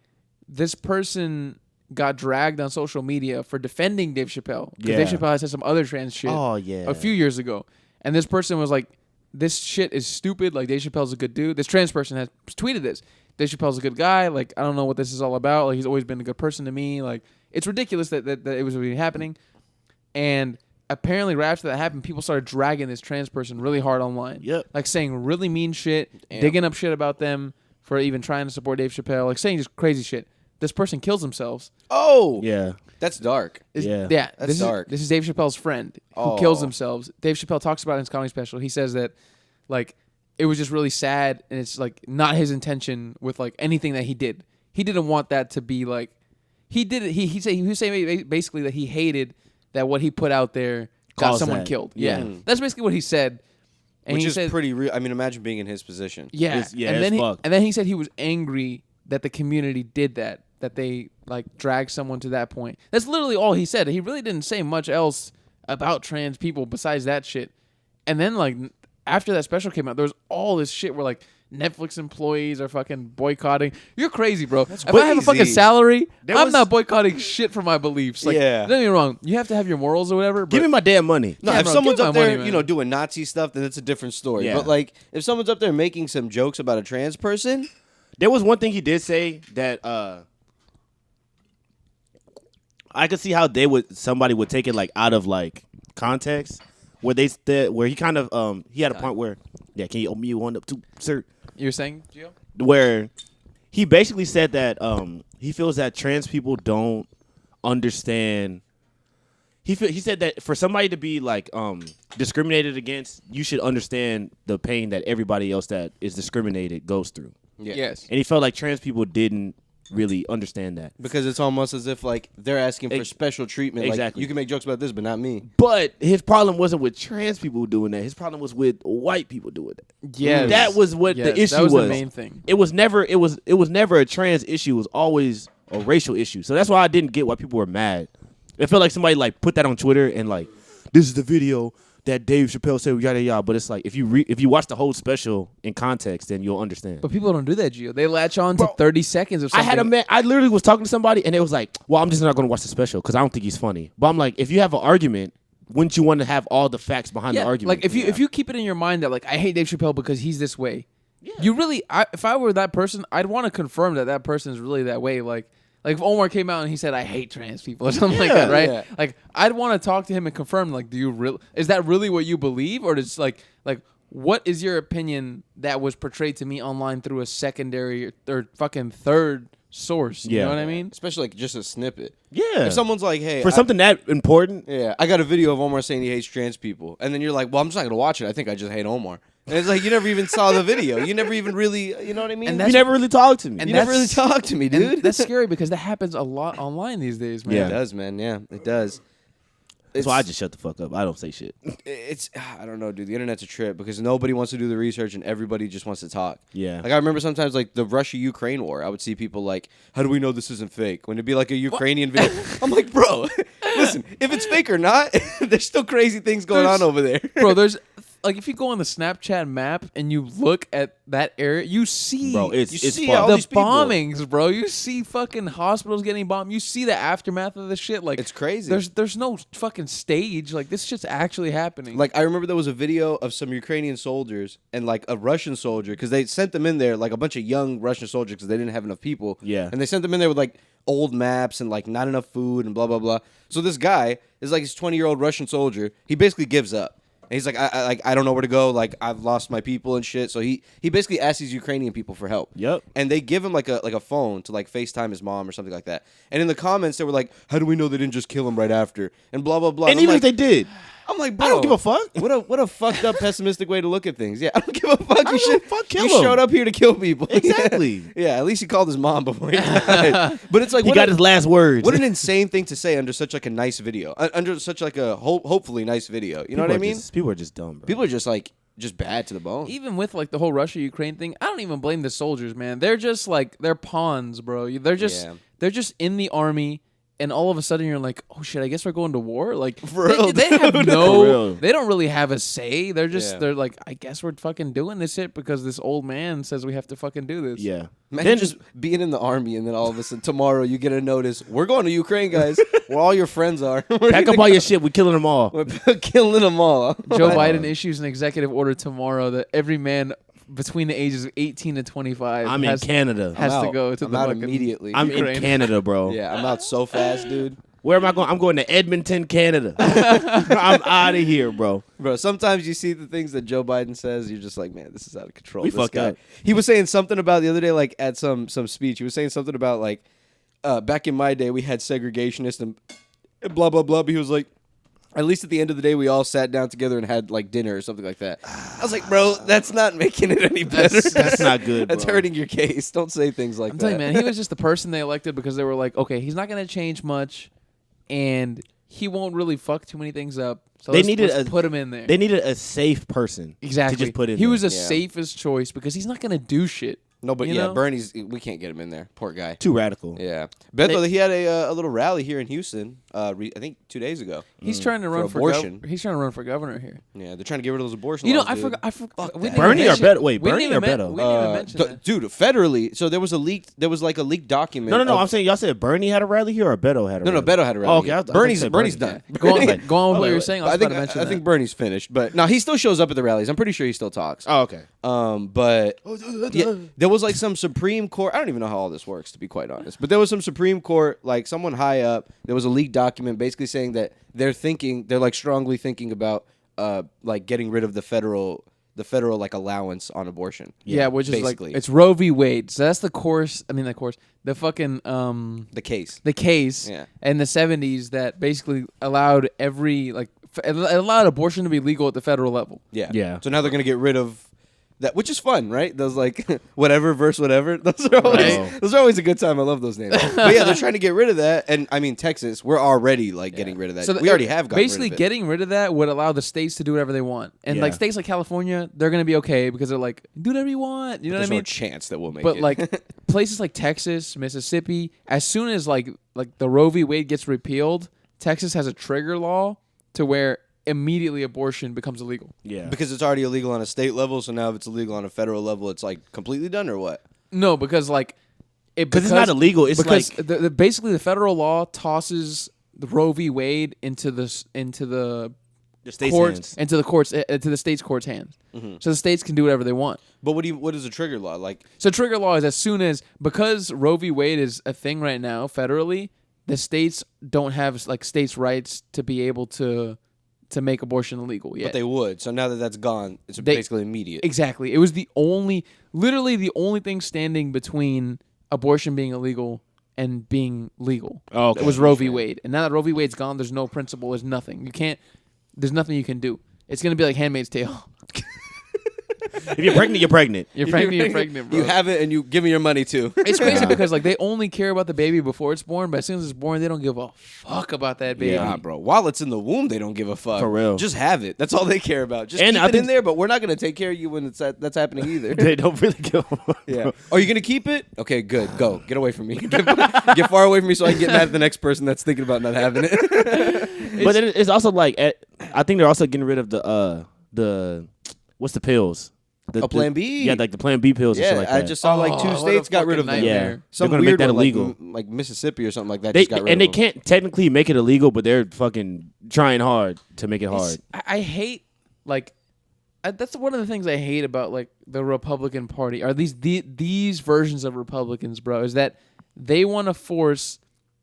this person got dragged on social media for defending Dave Chappelle. Because Yeah. Dave Chappelle had said some other trans shit Oh yeah. a few years ago. And this person was like, this shit is stupid. Like, Dave Chappelle's a good dude. This trans person has tweeted this. Dave Chappelle's a good guy. Like, I don't know what this is all about. Like, he's always been a good person to me. Like, it's ridiculous that it was really happening. And apparently, right after that happened, people started dragging this trans person really hard online. Yep. Like, saying really mean shit, digging up shit about them for even trying to support Dave Chappelle. Like, saying just crazy shit. This person kills themselves. Oh, Yeah. that's dark. Yeah. That's dark. This is Dave Chappelle's friend who kills themselves. Dave Chappelle talks about it in his comedy special. He says that, like, it was just really sad, and it's like not his intention with like anything that he did. He didn't want that to be like he did it. He was saying basically that he hated that what he put out there got Caused someone that. killed. Yeah. That's basically what he said. And Which he is said, pretty real. I mean, imagine being in his position. yeah, It's- yeah, and it's then fucked. and then he said he was angry that the community did that they like dragged someone to that point. That's literally all he said. He really didn't say much else about trans people besides that shit. And then like after that special came out, there was all this shit where like Netflix employees are fucking boycotting. You're crazy, bro. If I have a fucking crazy. salary, There I'm was- not boycotting shit for my beliefs. Like, Yeah. don't get me wrong. You have to have your morals or whatever. But Give me my damn money. No, Yeah, if bro, someone's give up my there, money, you know, man. doing Nazi stuff, then it's a different story. Yeah. But like, if someone's up there making some jokes about a trans person, There was one thing he did say that I could see how somebody would take it like out of like context, where where he kind of he had a point where can you open me one up too, sir? You're saying, Gio? Where he basically said that he feels that trans people don't understand. He said that for somebody to be like discriminated against, you should understand the pain that everybody else that is discriminated goes through. Yes. And he felt like trans people didn't really understand that. because it's almost as if like they're asking for Ex- special treatment. exactly. Like, you can make jokes about this, but not me. But his problem wasn't with trans people doing that. His problem was with white people doing that. Yes. That was what the issue That was was. the main thing. It was never a trans issue. It was always a racial issue. So that's why I didn't get why people were mad. It felt like somebody like put that on Twitter and like, this is the video that Dave Chappelle said yada yada. But it's like if you watch the whole special in context, then you'll understand. But people don't do that, Gio. They latch on to 30 seconds of I something. had a man. I literally was talking to somebody, and it was like, "Well, I'm just not going to watch the special because I don't think he's funny." But I'm like, if you have an argument, wouldn't you want to have all the facts behind the argument? Like if you keep it in your mind that like I hate Dave Chappelle because he's this way. Yeah. You really if I were that person, I'd want to confirm that person is really that way. Like if Omar came out and he said I hate trans people or something like that, right? Yeah. Like I'd want to talk to him and confirm like do you really is that really what you believe or does like what is your opinion that was portrayed to me online through a secondary or fucking third source? You Yeah. know what I mean? Especially like just a snippet. yeah, If someone's like, hey, for something that important, yeah, I got a video of Omar saying he hates trans people, and then you're like, well, I'm just not gonna watch it. I think I just hate Omar. And it's like you never even saw the video. You never even really, you know what I mean? And you that's- never really talked to me. and you never really that's- talked to me, And dude. that's scary because that happens a lot online these days, man. It does, man. Yeah, it does. That's why I just shut the fuck up. I don't say shit. It's I don't know, dude. The internet's a trip because nobody wants to do the research and everybody just wants to talk. Yeah. Like I remember sometimes like the Russia-Ukraine war, I would see people like, how do we know this isn't fake? When it'd be like a Ukrainian video. I'm like, bro, listen, if it's fake or not, there's still crazy things going on over there. Bro, there's like if you go on the Snapchat map and you look at that area, you see Bro, it's see fucked. all the these people. bombings, bro. You see fucking hospitals getting bombed. You see the aftermath of the shit. Like It's crazy. There's no fucking stage. Like this shit's actually happening. Like I remember there was a video of some Ukrainian soldiers and like a Russian soldier because they sent them in there like a bunch of young Russian soldiers because they didn't have enough people. Yeah. And they sent them in there with like old maps and like not enough food and blah blah blah. So this guy is like this 20-year-old Russian soldier. He basically gives up. And he's like, I don't know where to go. Like I've lost my people and shit. So he basically asks these Ukrainian people for help. Yep. And they give him like a phone to like FaceTime his mom or something like that. And in the comments they were like, how do we know they didn't just kill him right after? And blah blah blah. And I'm even like, if they did, I'm like, bro, I don't give a fuck. What a fucked up pessimistic way to look at things. Yeah, I don't give a fuck. You should fuck kill you him. showed up here to kill people. Exactly. Yeah, at least he called his mom before he died. But it's like He what got a- his last words. what an insane thing to say under such like a nice video, under such like a hopefully nice video. You know what I mean? People are just dumb, bro. People are just like just bad to the bone. even with like the whole Russia Ukraine thing, I don't even blame the soldiers, man. They're just like they're pawns, bro. They're just in the army. And all of a sudden you're like, oh shit, I guess we're going to war. Like For real, they have For no, real. they don't really have a say. They're just Yeah. they're like, I guess we're fucking doing this shit because this old man says we have to fucking do this. Yeah. Imagine Then just being in the army and then all of a sudden tomorrow you get a notice. We're going to Ukraine, guys. Where all your friends are. We're pack up all your shit. We're killing them all. We're killing them all. Joe Biden issues an executive order tomorrow that every man between the ages of 18 to 25 I'm in Canada. has I'm to out. go to I'm the out fucking immediately. I'm Ukraine. in Canada, bro. Yeah, I'm out so fast, dude. Where am I going? I'm going to Edmonton, Canada. I'm out of here, bro. Bro, sometimes you see the things that Joe Biden says, you're just like, man, this is out of control. We This fucked guy. up. He was saying something about the other day, like at some speech. He was saying something about like, back in my day, we had segregationists and blah blah blah. But he was like, at least at the end of the day, we all sat down together and had like dinner or something like that. I was like, bro, that's not making it any better. That's not good, That's bro. hurting your case. Don't say things like I'm that. telling you, man, he was just the person they elected because they were like, okay, he's not going to change much, and he won't really fuck too many things up. So let's put him in there. They needed a safe person. Exactly. To just put in. He there. was the Yeah. safest choice because he's not going to do shit. No, but You yeah, know? Bernie's. We can't get him in there. Poor guy. too radical. Yeah, Bethel. He had a little rally here in Houston. I think 2 days ago. He's trying to run for abortion. he's trying to run for governor here. Yeah, they're trying to get rid of those abortion You know, laws. I dude. forgot. I forgot. Bernie or Beto? Wait, Bernie or Beto? We didn't even mention that. Dude, federally. So there was like a leaked document. No. of- I'm saying y'all said Bernie had a rally here or Beto had a No, rally? Beto had a rally. Oh, okay. I thought you Bernie's said Bernie's Bernie. done. Go on, Wait. go on with what Wait, you were wait. saying. I I was think about to mention I that. think Bernie's finished, but no, he still shows up at the rallies. I'm pretty sure he still talks. Oh, okay. But yeah, there was like some Supreme Court. I don't even know how all this works, to be quite honest. But there was some Supreme Court, like someone high up. There was a leaked document basically saying that they're like strongly thinking about like getting rid of the federal like allowance on abortion. Yeah, which is basically. like it's Roe v. Wade. So that's the course. I mean, the fucking The case. the case Yeah. in the 70s that basically allowed allowed abortion to be legal at the federal level. Yeah. Yeah. So now they're gonna get rid of that, which is fun, right? Those like whatever verse whatever. Those are always Right. those are always a good time. I love those names. But yeah, they're trying to get rid of that. And I mean, Texas, we're already like getting rid of that. So We already have gotten basically rid of it. getting rid of that would allow the states to do whatever they want, and like Yeah. states like California, they're gonna be okay because they're like do whatever you want. You know There's what I no mean? chance that we'll make But it. like places like Texas, Mississippi, as soon as like the Roe v. Wade gets repealed, Texas has a trigger law to where immediately abortion becomes illegal. Yeah. because it's already illegal on a state level, so now if it's illegal on a federal level, it's like completely done or what? No, because like Because it's not illegal. It's because like basically the federal law tosses the Roe v. Wade into the the state's courts hands. into the courts into the state's courts' hands. Mm-hmm. So the states can do whatever they want. But what is a trigger law? Like So trigger law is as soon as because Roe v. Wade is a thing right now federally, the states don't have like states' rights to be able to make abortion illegal yet. but they would. So now that that's gone, it's basically immediate. Exactly. It was literally the only thing standing between abortion being illegal and being legal. Oh, okay. It was Roe v. Wade. And now that Roe v. Wade's gone, there's no principle, there's nothing. There's nothing you can do. It's going to be like Handmaid's Tale. If you're pregnant, you're pregnant. You're pregnant, bro. You have it, and you give me your money too. It's crazy because like they only care about the baby before it's born, but as soon as it's born, they don't give a fuck about that baby. Nah, bro. While it's in the womb, they don't give a fuck. For real. Just have it. That's all they care about. Just And keep I it think- in there, but we're not gonna take care of you when that's happening either. They don't really give a fuck. Yeah. Are you gonna keep it? Okay, good. Go. Get away from me. Get far away from me so I can get mad at the next person that's thinking about not having it. But then it's also like I think they're also getting rid of the what's the pills? Plan B? Yeah, like the Plan B pills and shit Yeah, like I that. just saw like Oh, two what a states got rid of fucking them. nightmare. Yeah. Some They're gonna weird make that one, illegal. like Mississippi or something like that. They just got rid and of they them. can't technically make it illegal, but they're fucking trying hard to make it hard. I hate like that's one of the things I hate about like the Republican Party are these versions of Republicans, bro, is that they want to force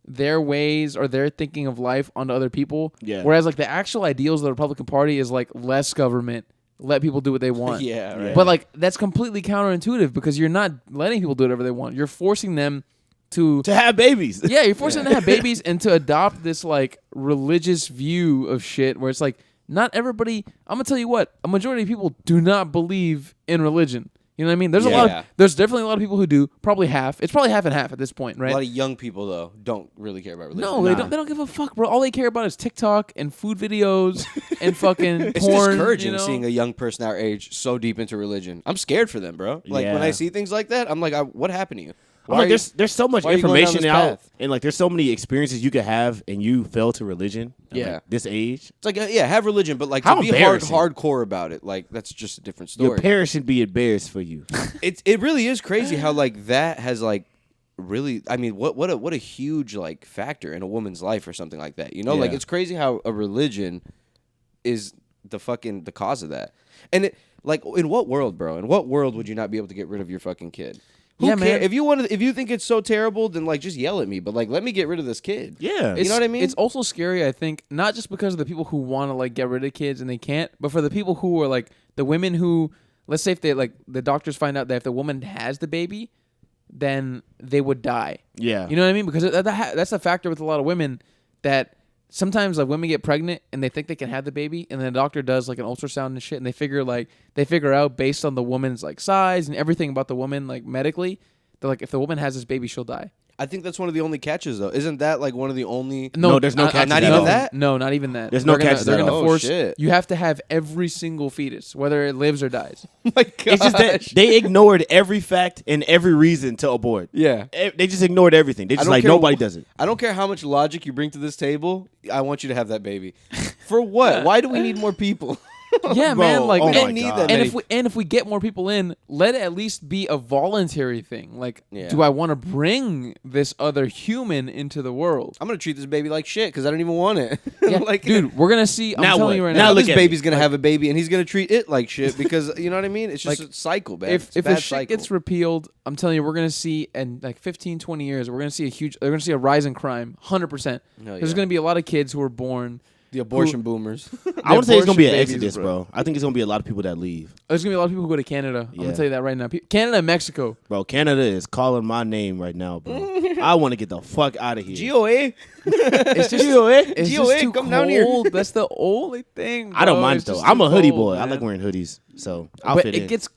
their ways or their thinking of life onto other people. Yeah. Whereas like the actual ideals of the Republican Party is like less government, let people do what they want. Yeah, right. But like that's completely counterintuitive because you're not letting people do whatever they want. You're forcing them to have babies. yeah, you're forcing them to have babies and to adopt this like religious view of shit where it's like not everybody. I'm gonna tell you what, a majority of people do not believe in religion. You know what I mean? Yeah. There's definitely a lot of people who do. Probably half. It's probably half and half at this point, right? A lot of young people though don't really care about religion. No, they don't. They don't give a fuck, bro. All they care about is TikTok and food videos and fucking It's porn. discouraging you know? seeing a young person our age so deep into religion. I'm scared for them, bro. Like when Yeah. I see things like that, I'm like, what happened to you? I'm like, there's so much why are you going down information this out, path? and like there's so many experiences you could have, and you fell to religion. At, Yeah. like, this age, It's like, yeah, have religion, but like How to be embarrassing. hardcore about it, like that's just a different your story. parents should be embarrassed for you. It really is crazy how like that has like really. I mean, what a huge like factor in a woman's life or something like that. You know, like Yeah. it's crazy how a religion is the cause of that. And Like, in what world, bro? In what world would you not be able to get rid of your fucking kid? Who Yeah, care? man. If you think it's so terrible, then like just yell at me. But like, let me get rid of this kid. Yeah. You know what I mean? It's also scary, I think, not just because of the people who want to like get rid of kids and they can't, but for the people who are like the women who, let's say if they like the doctors find out that if the woman has the baby, then they would die. Yeah. You know what I mean? Because that's a factor with a lot of women that sometimes like women get pregnant and they think they can have the baby, and then the doctor does like an ultrasound and shit, and they figure out based on the woman's like size and everything about the woman like medically, they're like if the woman has this baby, she'll die. I think that's one of the only catches, though. Isn't that like one of the only? No, there's no catches not at even all. that? No, not even that. There's no catches They're at gonna all. force. Oh, shit. You have to have every single fetus, whether it lives or dies. Oh my God. It's just that they ignored every fact and every reason to abort. Yeah. They just ignored everything. They just don't like care nobody wh- does it. I don't care how much logic you bring to this table. I want you to have that baby. For what? Why do we need more people? Yeah, Bro, man. Like, oh we my don't need God. that and many. if we get more people in, let it at least be a voluntary thing. Like, Yeah. do I want to bring this other human into the world? I'm gonna treat this baby like shit because I don't even want it. Yeah, like, dude, we're gonna see. I'm Now telling what? you right Now now. look this at me. baby's gonna have a baby and he's gonna treat it like shit because you know what I mean. It's just Like, a cycle, man. if It's a a bad shit cycle. gets repealed, I'm telling you, we're gonna see in like 15, 20 years, we're gonna see they're gonna see a rise in crime, 100%. Hell There's yeah. gonna be a lot of kids who are born. the abortion boomers. I want to say it's gonna be an abortion exodus, babies, bro. I think it's gonna be a lot of people that leave, There's gonna be a lot of people who go to Canada. I'm Yeah. gonna tell you that right now. Canada and Mexico. bro. Canada is calling my name right now, bro. I want to get the fuck out of here. GOA. It's just it's GOA, just too come down here. cold. That's the only thing. I don't bro. mind It's it though. just I'm too a hoodie cold, boy. I man. like wearing hoodies, so I'll But fit it in. gets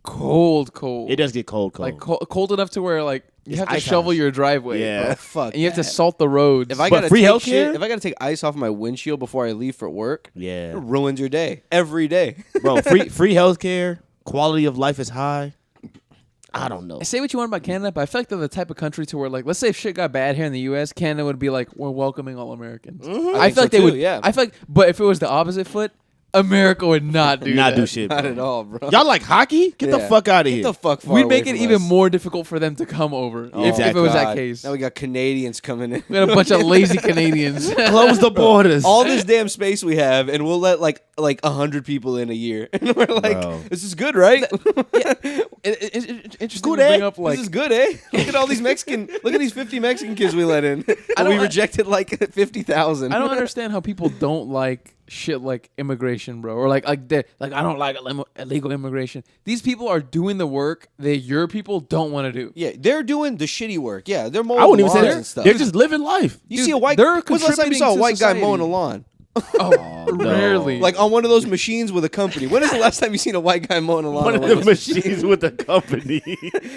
cold. It does get cold. Like cold enough to where like you It's have to ice shovel house. your driveway. Yeah. bro. Oh, fuck. And you have to that. salt the roads. If I But gotta free take healthcare? shit, if I gotta take ice off my windshield before I leave for work, Yeah, it ruins your day every day. bro. Free healthcare, quality of life is high. I don't know. Say what you want about Canada, but I feel like they're the type of country to where, like, let's say if shit got bad here in the U.S., Canada would be like, we're welcoming all Americans. I think feel like so they too, would. yeah. I feel like, but if it was the opposite foot, America would not do Not that. do shit, Not bro. at all, bro. Y'all like hockey? Get the Yeah. fuck out of Get here. the fuck far We'd away make it from even us. more difficult for them to come over Oh, if it was that God. case. Now we got Canadians coming in. We had a bunch of lazy Canadians. Close the borders. All this damn space we have, and we'll let like 100 people in a year, and we're like, Bro. "This is good, right? It's interesting Good, to eh? bring up like this is good, eh? Look at all these Mexican. Look at these 50 Mexican kids we let in. And we don't- rejected like 50,000. I don't understand how people don't like shit like immigration, bro, or like I don't like illegal immigration. These people are doing the work that your people don't want to do. Yeah, they're doing the shitty work. Yeah, they're mowing I wouldn't even say lawns that. and stuff. They're just living life. You Dude, see a white. they're When's the last time you saw a contributing to white guy society. mowing a lawn? Oh, no. rarely. Like on one of those machines with a company. When is the last time you seen a white guy mowing a lawn? One of on the one of those- machines with the company.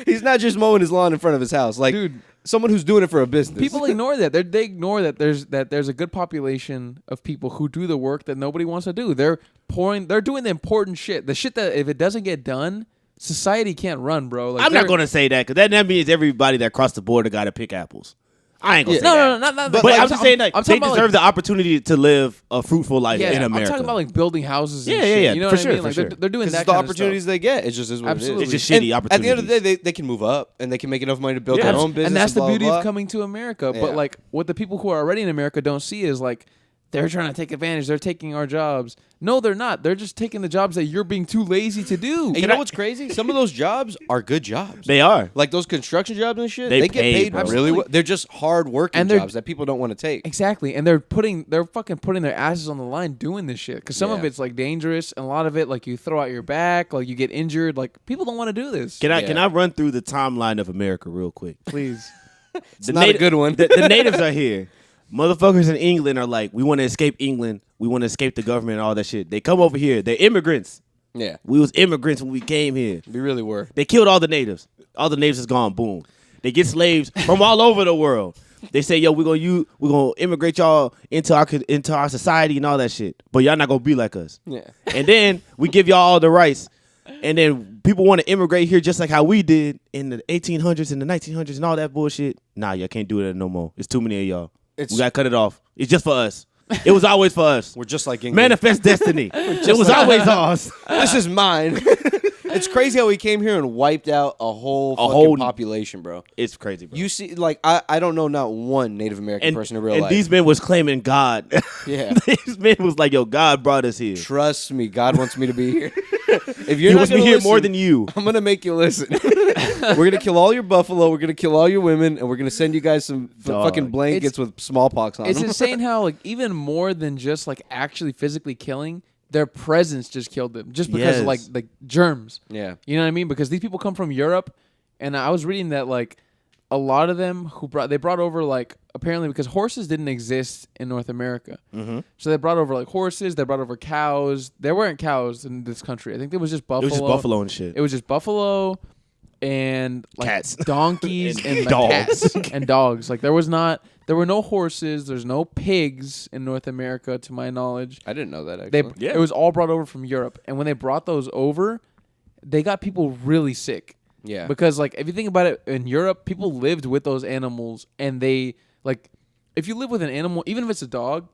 He's not just mowing his lawn in front of his house. Like, Dude. someone who's doing it for a business. People ignore that. They ignore that there's a good population of people who do the work that nobody wants to do. They're doing the important shit. The shit that if it doesn't get done, society can't run, bro. Like I'm not going to say that because that means everybody that crossed the border got to pick apples. I ain't going to say that. No, not But like, I'm just saying that I'm they talking about, deserve the opportunity to live a fruitful life yeah, in America. I'm talking about like building houses. And Yeah, shit. yeah, You know for what sure, I mean? for Like sure. they're doing Because that it's the kind of opportunities stuff. they get. It just is what Absolutely. it is. It's just shitty And at the end of the opportunities. day, they can move up and they can make enough money to build Yeah. their own business. And that's the blah, beauty blah, of blah. coming to America. Yeah. But like what the people who are already in America don't see is like they're trying to take advantage. They're taking our jobs. No, they're not. They're just taking the jobs that you're being too lazy to do. And you know what's crazy? Some of those jobs are good jobs. They are. Like those construction jobs and shit. They They get pay, paid bro. really well. They're just hard working And they're- jobs that people don't want to take. Exactly, and they're fucking putting their asses on the line doing this shit. Because some of Yeah. it's like dangerous, and a lot of it like you throw out your back, like you get injured. Like people don't want to do this. Can I Yeah. run through the timeline of America real quick? Please? It's not a good one. The natives are here. Motherfuckers in England are like, we want to escape England. We want to escape the government and all that shit. They come over here. They're immigrants. Yeah, We was immigrants when we came here. we really were. They killed all the natives. All the natives is gone. Boom. They get slaves from all over the world. They say, yo, we're gonna immigrate y'all into our society and all that shit. But y'all not gonna be like us. Yeah. And then we give y'all all the rights. And then people want to immigrate here just like how we did in the 1800s and the 1900s and all that bullshit. Nah, y'all can't do that no more. It's too many of y'all. We gotta cut it off. It's just for us. It was always for us. We're just like England. Manifest destiny. It was always ours. This is mine. It's crazy how we came here and wiped out a whole whole- population, bro. It's crazy, bro. You see, like I don't know not one Native American person in real and life. these men was claiming God. Yeah. These men was like, yo, God brought us here. Trust me, God wants me to be here. If you're He not wants me gonna here listen, more than you. I'm gonna make you listen. We're gonna kill all your buffalo. We're gonna kill all your women, and we're gonna send you guys some fucking blankets with smallpox on It's them. insane how like even more than just like actually physically killing, their presence just killed them just because of Yes. like germs. Yeah. You know what I mean? Because these people come from Europe, and I was reading that like a lot of them they brought over like apparently because horses didn't exist in North America, so they brought over like horses. They brought over cows. There weren't cows in this country. I think there was just It buffalo. was just buffalo and shit. It was just buffalo and like Cats. donkeys And and like, dogs. cats and dogs. Like there were no horses. There's no pigs in North America, to my knowledge. I didn't know that actually. It was all brought over from Europe, and when they brought those over, they got people really sick. Yeah. Because like if you think about it, in Europe, people lived with those animals, and they like if you live with an animal, even if it's a dog,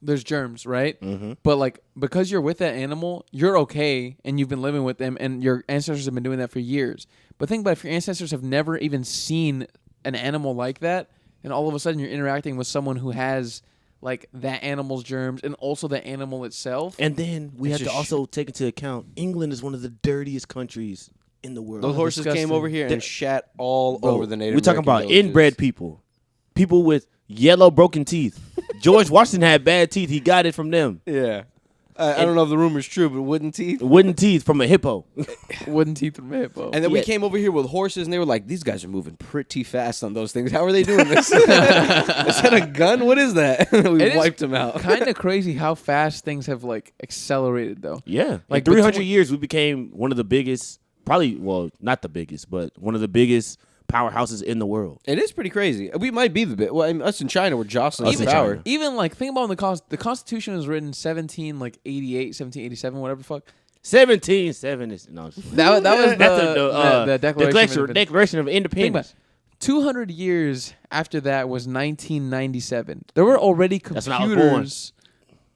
there's germs, right? But like because you're with that animal, you're okay, and you've been living with them, and your ancestors have been doing that for years. But think about if your ancestors have never even seen an animal like that, and all of a sudden you're interacting with someone who has like that animal's germs and also the animal itself. And then we It's have to just also take into account England is one of the dirtiest countries in the world. Those horses disgusting. came over here and shat all Bro, over the Native we're talking American about villages. inbred people with yellow broken teeth. George Washington had bad teeth. He got it from them. Yeah. I don't know if the rumor's true, but wooden teeth. Wooden teeth from a hippo. Wooden teeth from a hippo. And then we Yeah. came over here with horses, and they were like, "These guys are moving pretty fast on those things. How are they doing this? Is that a gun? What is that?" We It is wiped them out. Kind of crazy how fast things have like accelerated though. Yeah. Like Like 300 between- years, we became one of the biggest, probably, well, not the biggest, but one of the biggest powerhouses in the world. It is pretty crazy. We might be the bit. Well, I mean, us in China, we're jostling Us for in power. China. Even like think about when the Constitution was written 1787, whatever the fuck. 1770. No, I'm just- That was that's the Declaration. Declaration of Think about Independence. it. 200 years after that was 1997. There were already That's when I was born. computers.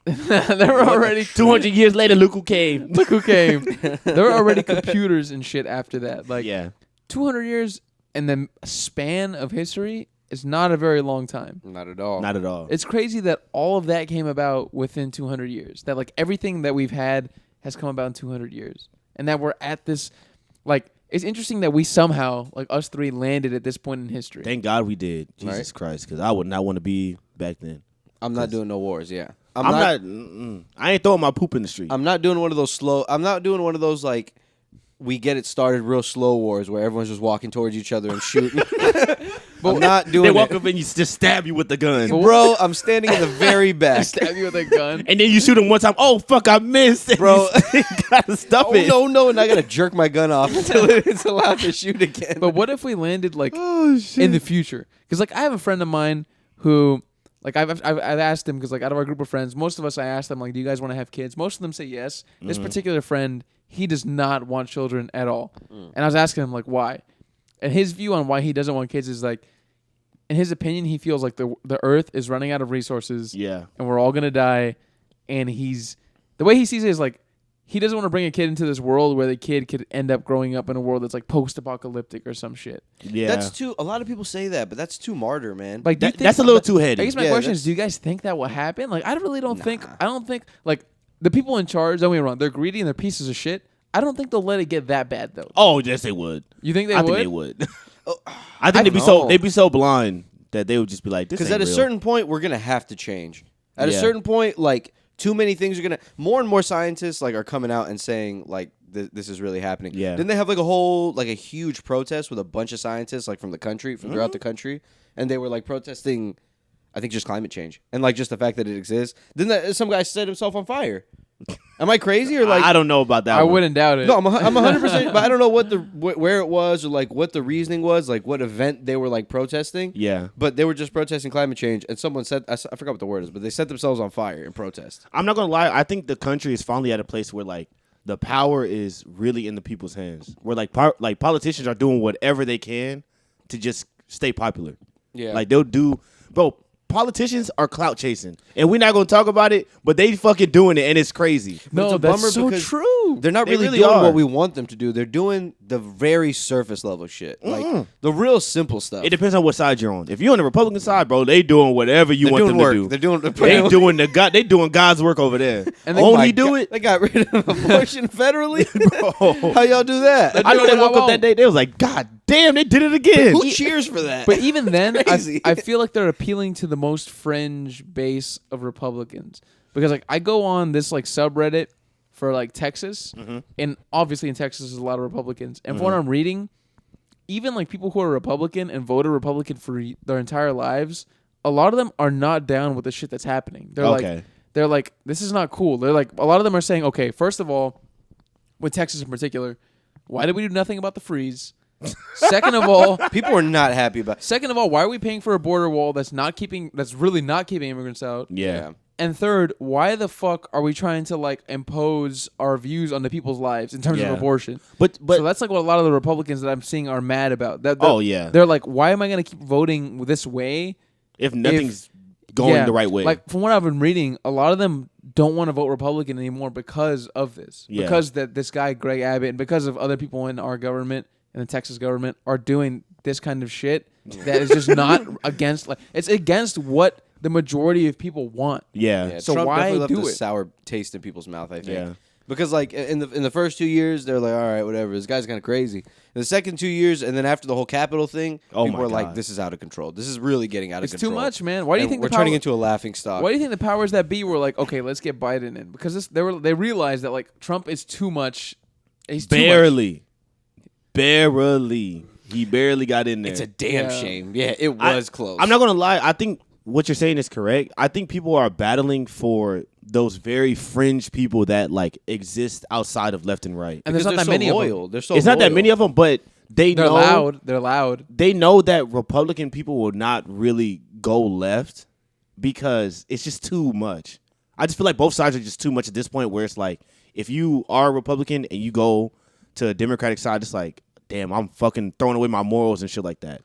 There were already 200 years later, look who came. Look who came. There were already computers and shit after that. Like Yeah. 200 years and the span of history is not a very long time. Not at all. Not at all. It's crazy that all of that came about within 200 years. That like everything that we've had has come about in 200 years. And that we're at this like it's interesting that we somehow like us three landed at this point in history. Thank God we did. Jesus Right. Christ, because I would not want to be back then. I'm not doing no wars. Yeah. I'm not. I ain't throwing my poop in the street. I'm not doing one of those slow. I'm not doing one of those like we get it started real slow wars where everyone's just walking towards each other and shooting. I'm not doing they it. walk up and you just stab you with the gun. Bro, I'm standing in the very back. Stab you with a gun. And then you shoot him one time. Oh, fuck, I missed. Bro. You gotta stop Oh it. no, and I gotta jerk my gun off until it's allowed to shoot again. But what if we landed like Oh, shit. in the future? Because like I have a friend of mine who, like I've asked him because like out of our group of friends, most of us I asked them like, do you guys want to have kids? Most of them say yes. This particular friend, he does not want children at all. And I was asking him like why, and his view on why he doesn't want kids is like, in his opinion, he feels like the Earth is running out of resources. Yeah. And we're all gonna die, and the way he sees it is like. He doesn't want to bring a kid into this world where the kid could end up growing up in a world that's like post-apocalyptic or some shit. Yeah. That's too. A lot of people say that, but that's too martyr, man. Like, do you That's think- a little too heady. I guess my Yeah, question is: that's- do you guys think that will happen? Like, I really don't think. I don't think like the people in charge. Don't get me wrong; they're greedy and they're pieces of shit. I don't think they'll let it get that bad though. Oh, yes, they would. You think they I would? think they would. Oh, I think know. they'd be so blind that they would just be like, this Because ain't at a real. certain point, we're gonna have to change. At a Yeah. certain point, like too many things are gonna. More and more scientists like are coming out and saying like this is really happening. Yeah. Didn't they have like a huge protest with a bunch of scientists like from the country, from throughout Mm-hmm. the country, and they were like protesting, I think just climate change and like just the fact that it exists. Then some guy set himself on fire. Am I crazy or like? I don't know about that I one. wouldn't doubt it. No, I'm 100%, but I don't know where it was or like what the reasoning was, like what event they were like protesting. Yeah. But they were just protesting climate change, and someone said, I forgot what the word is, but they set themselves on fire in protest. I'm not going to lie. I think the country is finally at a place where, like, the power is really in the people's hands. Where, like, politicians are doing whatever they can to just stay popular. Yeah. Like, they'll do... Bro, politicians are clout chasing, and we're not gonna talk about it, but they fucking doing it, and it's crazy. But it's No, a that's bummer so because true. They're not They really, really doing are. what we want them to do. They're doing the very surface level shit, like the real simple stuff. It depends on what side you're on. If you're on the Republican side, bro, they doing whatever you They're want doing them work. to do. They're doing. They doing God's work over there. And And they- won't My he do God, it? They got rid of abortion federally. Bro. How y'all do that? I know they doing what woke I up that day. They was like, God damn, they did it again. Who cheers for that? But even then, Crazy. I feel like they're appealing to the most fringe base of Republicans because like I go on this like subreddit for like Texas, and obviously in Texas there's a lot of Republicans, and from what I'm reading, even like people who are Republican and voted Republican for their entire lives, a lot of them are not down with the shit that's happening. They're like, this is not cool. They're like, a lot of them are saying, okay, first of all, with Texas in particular, why did we do nothing about the freeze? Second of all, People are not happy about. why are we paying for a border wall that's really not keeping immigrants out? Yeah. And third, why the fuck are we trying to like impose our views onto people's lives in terms of Yeah. abortion? But So that's like what a lot of the Republicans that I'm seeing are mad about. Oh, yeah. They're like, why am I going to keep voting this way? if nothing's going Yeah, the right way. Like from what I've been reading, a lot of them don't want to vote Republican anymore because of this. Yeah. Because that this guy Greg Abbott and because of other people in our government and the Texas government are doing this kind of shit that is just not against like it's against what the majority of people want. yeah. Yeah, So Trump why definitely left do a it? sour taste in people's mouth. I think. Yeah. Because like in the first 2 years, they're like, all right, whatever. This guy's kind of crazy. In the second 2 years, and then after the whole Capitol thing, Oh people my were like, God. this is out of control. This is really getting out of It's control. too much, man. Why do you And think we're the turning power- into a laughing stock? Why do you think the powers that be were like, okay, let's get Biden in because they realized that like Trump is too much. He's too much. Barely. He barely got in there. It's a damn Yeah. shame. Yeah, it was close. I'm not gonna lie. I think what you're saying is correct. I think people are battling for those very fringe people that like exist outside of left and right. And there's Because not that they're many so of them. loyal. They're so It's not that loyal. many of them, but They're know loud. They're loud. they know that Republican people will not really go left because it's just too much. I just feel like both sides are just too much at this point where it's like if you are a Republican and you go to a Democratic side, it's like, damn, I'm fucking throwing away my morals and shit like that.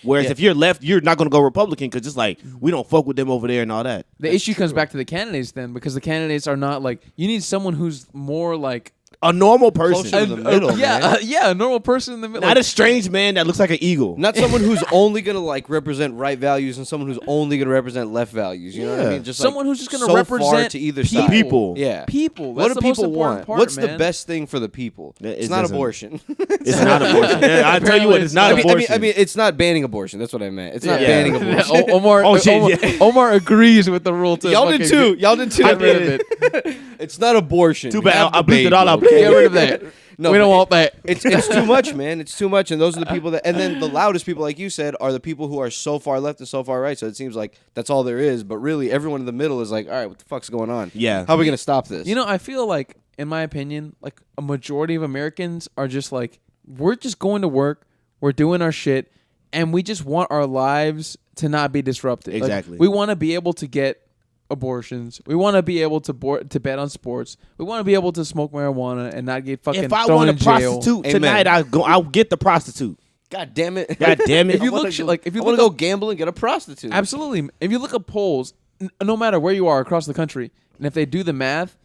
Whereas Yeah. if you're left, you're not going to go Republican because it's like, we don't fuck with them over there and all that. The issue comes back to the candidates then because the candidates are not like you need someone who's more like A normal person. Closer to the middle, man. a normal person in the middle. Not a strange man that looks like an eagle. Not someone who's only gonna like represent right values and someone who's only gonna represent left values. You know what I Yeah. mean? Just Someone like, who's just gonna so represent far to either side. people. Yeah. people. What That's do the most people important want? part, What's the man. best thing for the people? It It's not doesn't- abortion. It's not abortion. Yeah, I tell you what, it's not abortion. I mean, it's not banning abortion. That's what I meant. It's not Yeah. banning abortion. Omar, Oh, shit, Omar, yeah. Omar agrees with the rule to Y'all did fucking too. Y'all did too. Get rid of it. It's not abortion. Too bad. Have I the bleeped it baby, all out. okay? Get rid of that. No, we don't but want that. It's too much, man. It's too much, and those are the people that. And then the loudest people, like you said, are the people who are so far left and so far right. So it seems like that's all there is. But really, everyone in the middle is like, all right, what the fuck's going on? Yeah. How are we gonna stop this? You know, I feel like, in my opinion, like a majority of Americans are just like, we're just going to work, we're doing our shit, and we just want our lives to not be disrupted. Like, Exactly. we want to be able to get abortions. We want to be able to bet on sports. We want to be able to smoke marijuana and not get fucking If I thrown want a in jail. prostitute Amen. tonight, I'll get the prostitute. God damn it! God damn it. If you I wanna look go- like if you I want look to go gamble and get a prostitute. Absolutely. If you look at polls, no matter where you are across the country, and if they do the math,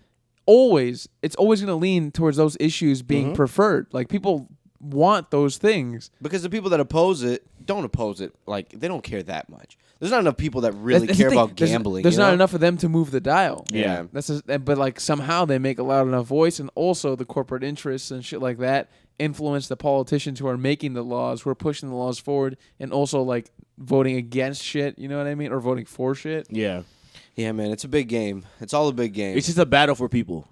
it's always going to lean towards those issues being preferred. Like people want those things. Because the people that oppose it don't oppose it. Like they don't care that much. There's not enough people that really That's the care thing. about gambling. There's you not know? enough of them to move the dial. Yeah. But like somehow they make a loud enough voice, and also the corporate interests and shit like that influence the politicians who are making the laws, who are pushing the laws forward, and also like voting against shit. You know what I mean? Or voting for shit. Yeah. Yeah, man, it's a big game. It's all a big game. It's just a battle for people's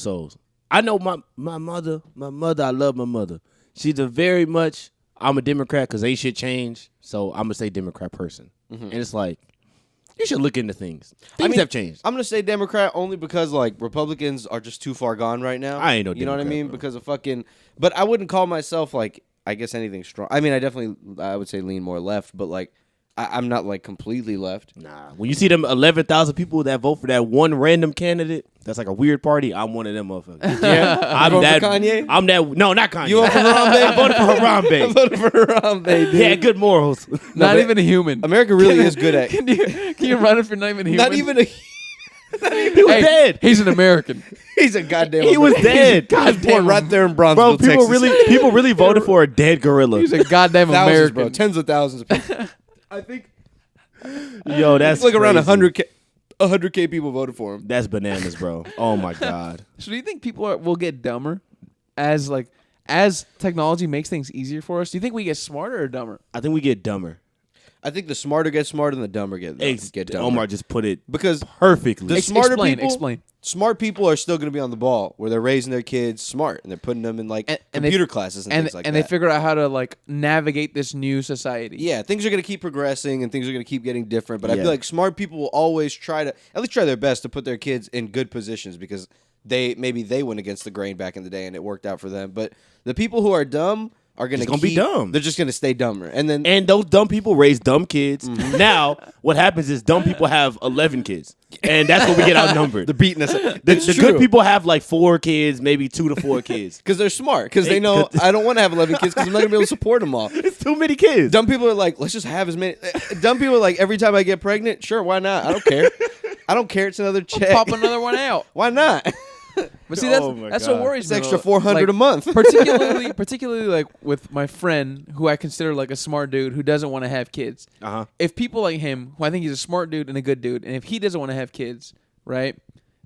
souls. I know my mother, I love my mother. She's a very much, I'm a Democrat because ain't shit changed, so I'm going to say Democrat person. And it's like, you should look into things. Things have changed. I'm gonna say Democrat only because like Republicans are just too far gone right now. I ain't no You know what I Democrat, mean? bro. Because of fucking. But I wouldn't call myself like I guess anything strong. I mean, I would say lean more left, but like I'm not like completely left. Nah, when you see them 11,000 people that vote for that one random candidate, that's like a weird party. I'm one of them motherfuckers. Yeah, I'm voting that. for Kanye? I'm that. No, not Kanye. You vote for Harambe? I voted for I Harambe. voted for Harambe, dude. He had good morals. Not but even a human. America really is good at. Can you run if you're not even human? Not even a. He was dead. He's an American. He's a goddamn. He was dead. He was born right there in Bronzeville, Bro, Texas. people really voted for a dead gorilla. He's a goddamn Thousands, American. bro. Tens of thousands of people. I think. Yo, that's It's like around crazy. 100K people voted for him. That's bananas, bro. Oh my god. So do you think people will get dumber as technology makes things easier for us? Do you think we get smarter or dumber? I think we get dumber. I think the smarter get smarter and the dumber get dumber. Omar just put it Because perfectly. the smarter people, Explain. smart people are still going to be on the ball where they're raising their kids smart and they're putting them in like And computer classes and things like and that. they figure out how to like navigate this new society. Yeah, things are going to keep progressing and things are going to keep getting different. But I Yeah. feel like smart people will always try their best to put their kids in good positions because maybe they went against the grain back in the day and it worked out for them. But the people who are dumb are going to be dumb. They're just going to stay dumber. And those dumb people raise dumb kids. Mm-hmm. Now, what happens is dumb people have 11 kids. And that's where we get outnumbered. they're beating us. The good people have like 4 kids, maybe 2 to 4 kids. Because they're smart. Because they know I don't want to have 11 kids because I'm not going to be able to support them all. It's too many kids. Dumb people are like, let's just have as many. Dumb people are like, every time I get pregnant, sure, why not? I don't care. I don't care. It's another check. Pop another one out. Why not? But see, Oh my that's God. what worries It's me. extra though. $400 a month. particularly like with my friend who I consider like a smart dude who doesn't want to have kids. Uh-huh. If people like him, who I think he's a smart dude and a good dude, and if he doesn't want to have kids, right?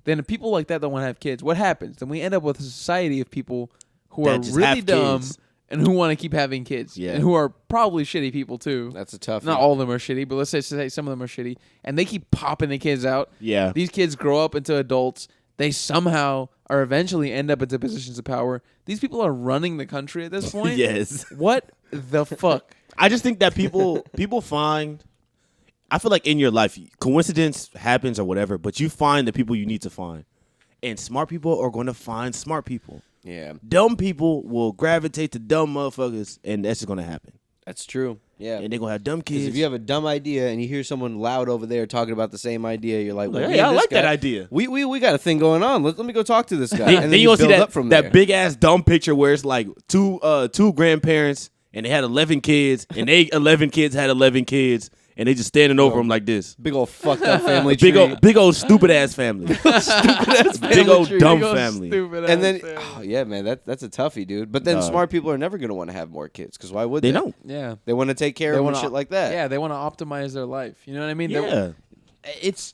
Then if people like that don't want to have kids, what happens? Then we end up with a society of people who That are just really have dumb kids. and who want to keep having kids. Yeah. And who are probably shitty people too. That's a tough Not one. all of them are shitty, but let's say some of them are shitty. And they keep popping the kids out. Yeah. These kids grow up into adults. They somehow or eventually end up into positions of power. These people are running the country at this point. Yes. What the fuck? I just think that people find, I feel like in your life, coincidence happens or whatever, but you find the people you need to find. And smart people are going to find smart people. Yeah, Dumb people will gravitate to dumb motherfuckers, and that's just going to happen. that's true. Yeah. And they're going to have dumb Because kids. if you have a dumb idea and you hear someone loud over there talking about the same idea, you're like, well, Like, me hey, and I this like that guy, idea. We got a thing going on. Let me go talk to this guy. Then you build gonna see up from that there. big ass dumb picture where it's like two grandparents and they had 11 kids and they 11 kids had 11 kids and they just standing over them like this. Big old fucked up family tree. Big old stupid ass family. Big old dumb Big old family. stupid And ass then, family. oh, yeah, man, that's a toughie, dude. But then Dog. smart people are never going to want to have more kids because why would they? They don't. yeah. They want to take care They of them and wanna- shit like that. Yeah, they want to optimize their life. You know what I mean? Yeah. It's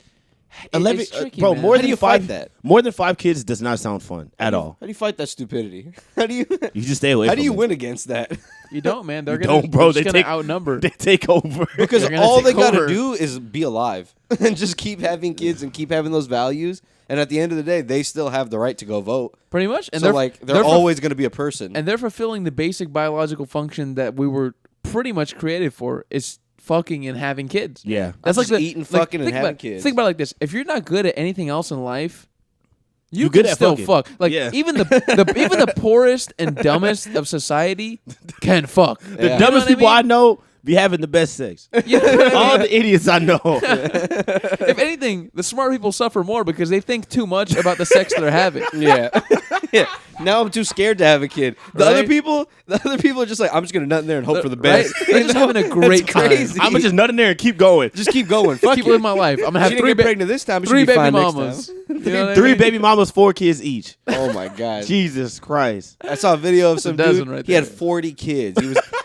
11, it's tricky, bro. man. More How do than you five. fight that? More than 5 kids does not sound fun at all. How do you fight that stupidity? How do you You just stay away. how from do you it. win against that? You don't, man. They're You gonna, don't, bro. they're just They gonna outnumber. They take over. Because They're gonna all they take got to over. do is be alive and just keep having kids and keep having those values. And at the end of the day, they still have the right to go vote. Pretty much. And So like they're always going to be a person. and they're fulfilling the basic biological function that we were pretty much created for. Is fucking and having kids. Yeah. That's like Just the eating, like, fucking, and think having about- kids. Think about it like this: if you're not good at anything else in life, you You're can good at still fucking. fuck. Like Yeah. even the poorest and dumbest of society can fuck. Yeah. The You know dumbest what I people I mean? know be having the best sex. You know what I All mean? the idiots I know. If anything, the smart people suffer more because they think too much about the sex they're having. yeah. Yeah. Now I'm too scared to have a kid. The Right? other people are just like, I'm just gonna nut in there and hope for the Right? best. They're just having a great It's time. crazy. I'm gonna just nut in there and keep going. Just keep going. Fuck Keep it. living my life. I'm gonna have She didn't three get pregnant this time. It should three be baby fine next mamas. time. You know what I Three mean? baby mamas, 4 kids each. Oh my god. Jesus Christ. I saw a video of some dozen dude. right He had there. 40 kids.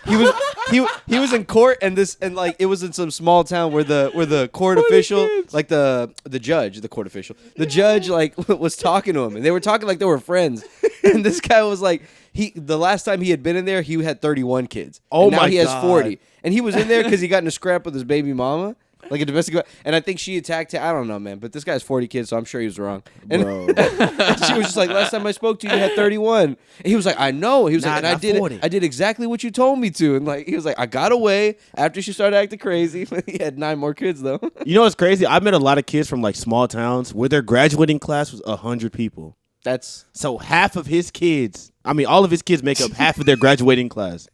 He was in court and like it was in some small town where the court official, like the judge like was talking to him and they were talking like they were friends. And this guy was like the last time he had been in there he had 31 kids. Oh And now my he has God. 40. And he was in there because he got in a scrap with his baby mama. Like a domestic, and I think she attacked him. I don't know, man. But this guy has 40 kids, so I'm sure he was wrong. And Bro. she was just like, "Last time I spoke to you, you had 31." And he was like, "I know." He was Nah, like, "And not 40. I did exactly what you told me to." And like, he was like, "I got away after she started acting crazy." He had 9 more kids though. You know what's crazy? I met a lot of kids from like small towns where their graduating class was 100 people. That's So half of his kids, I mean, all of his kids make up half of their graduating class.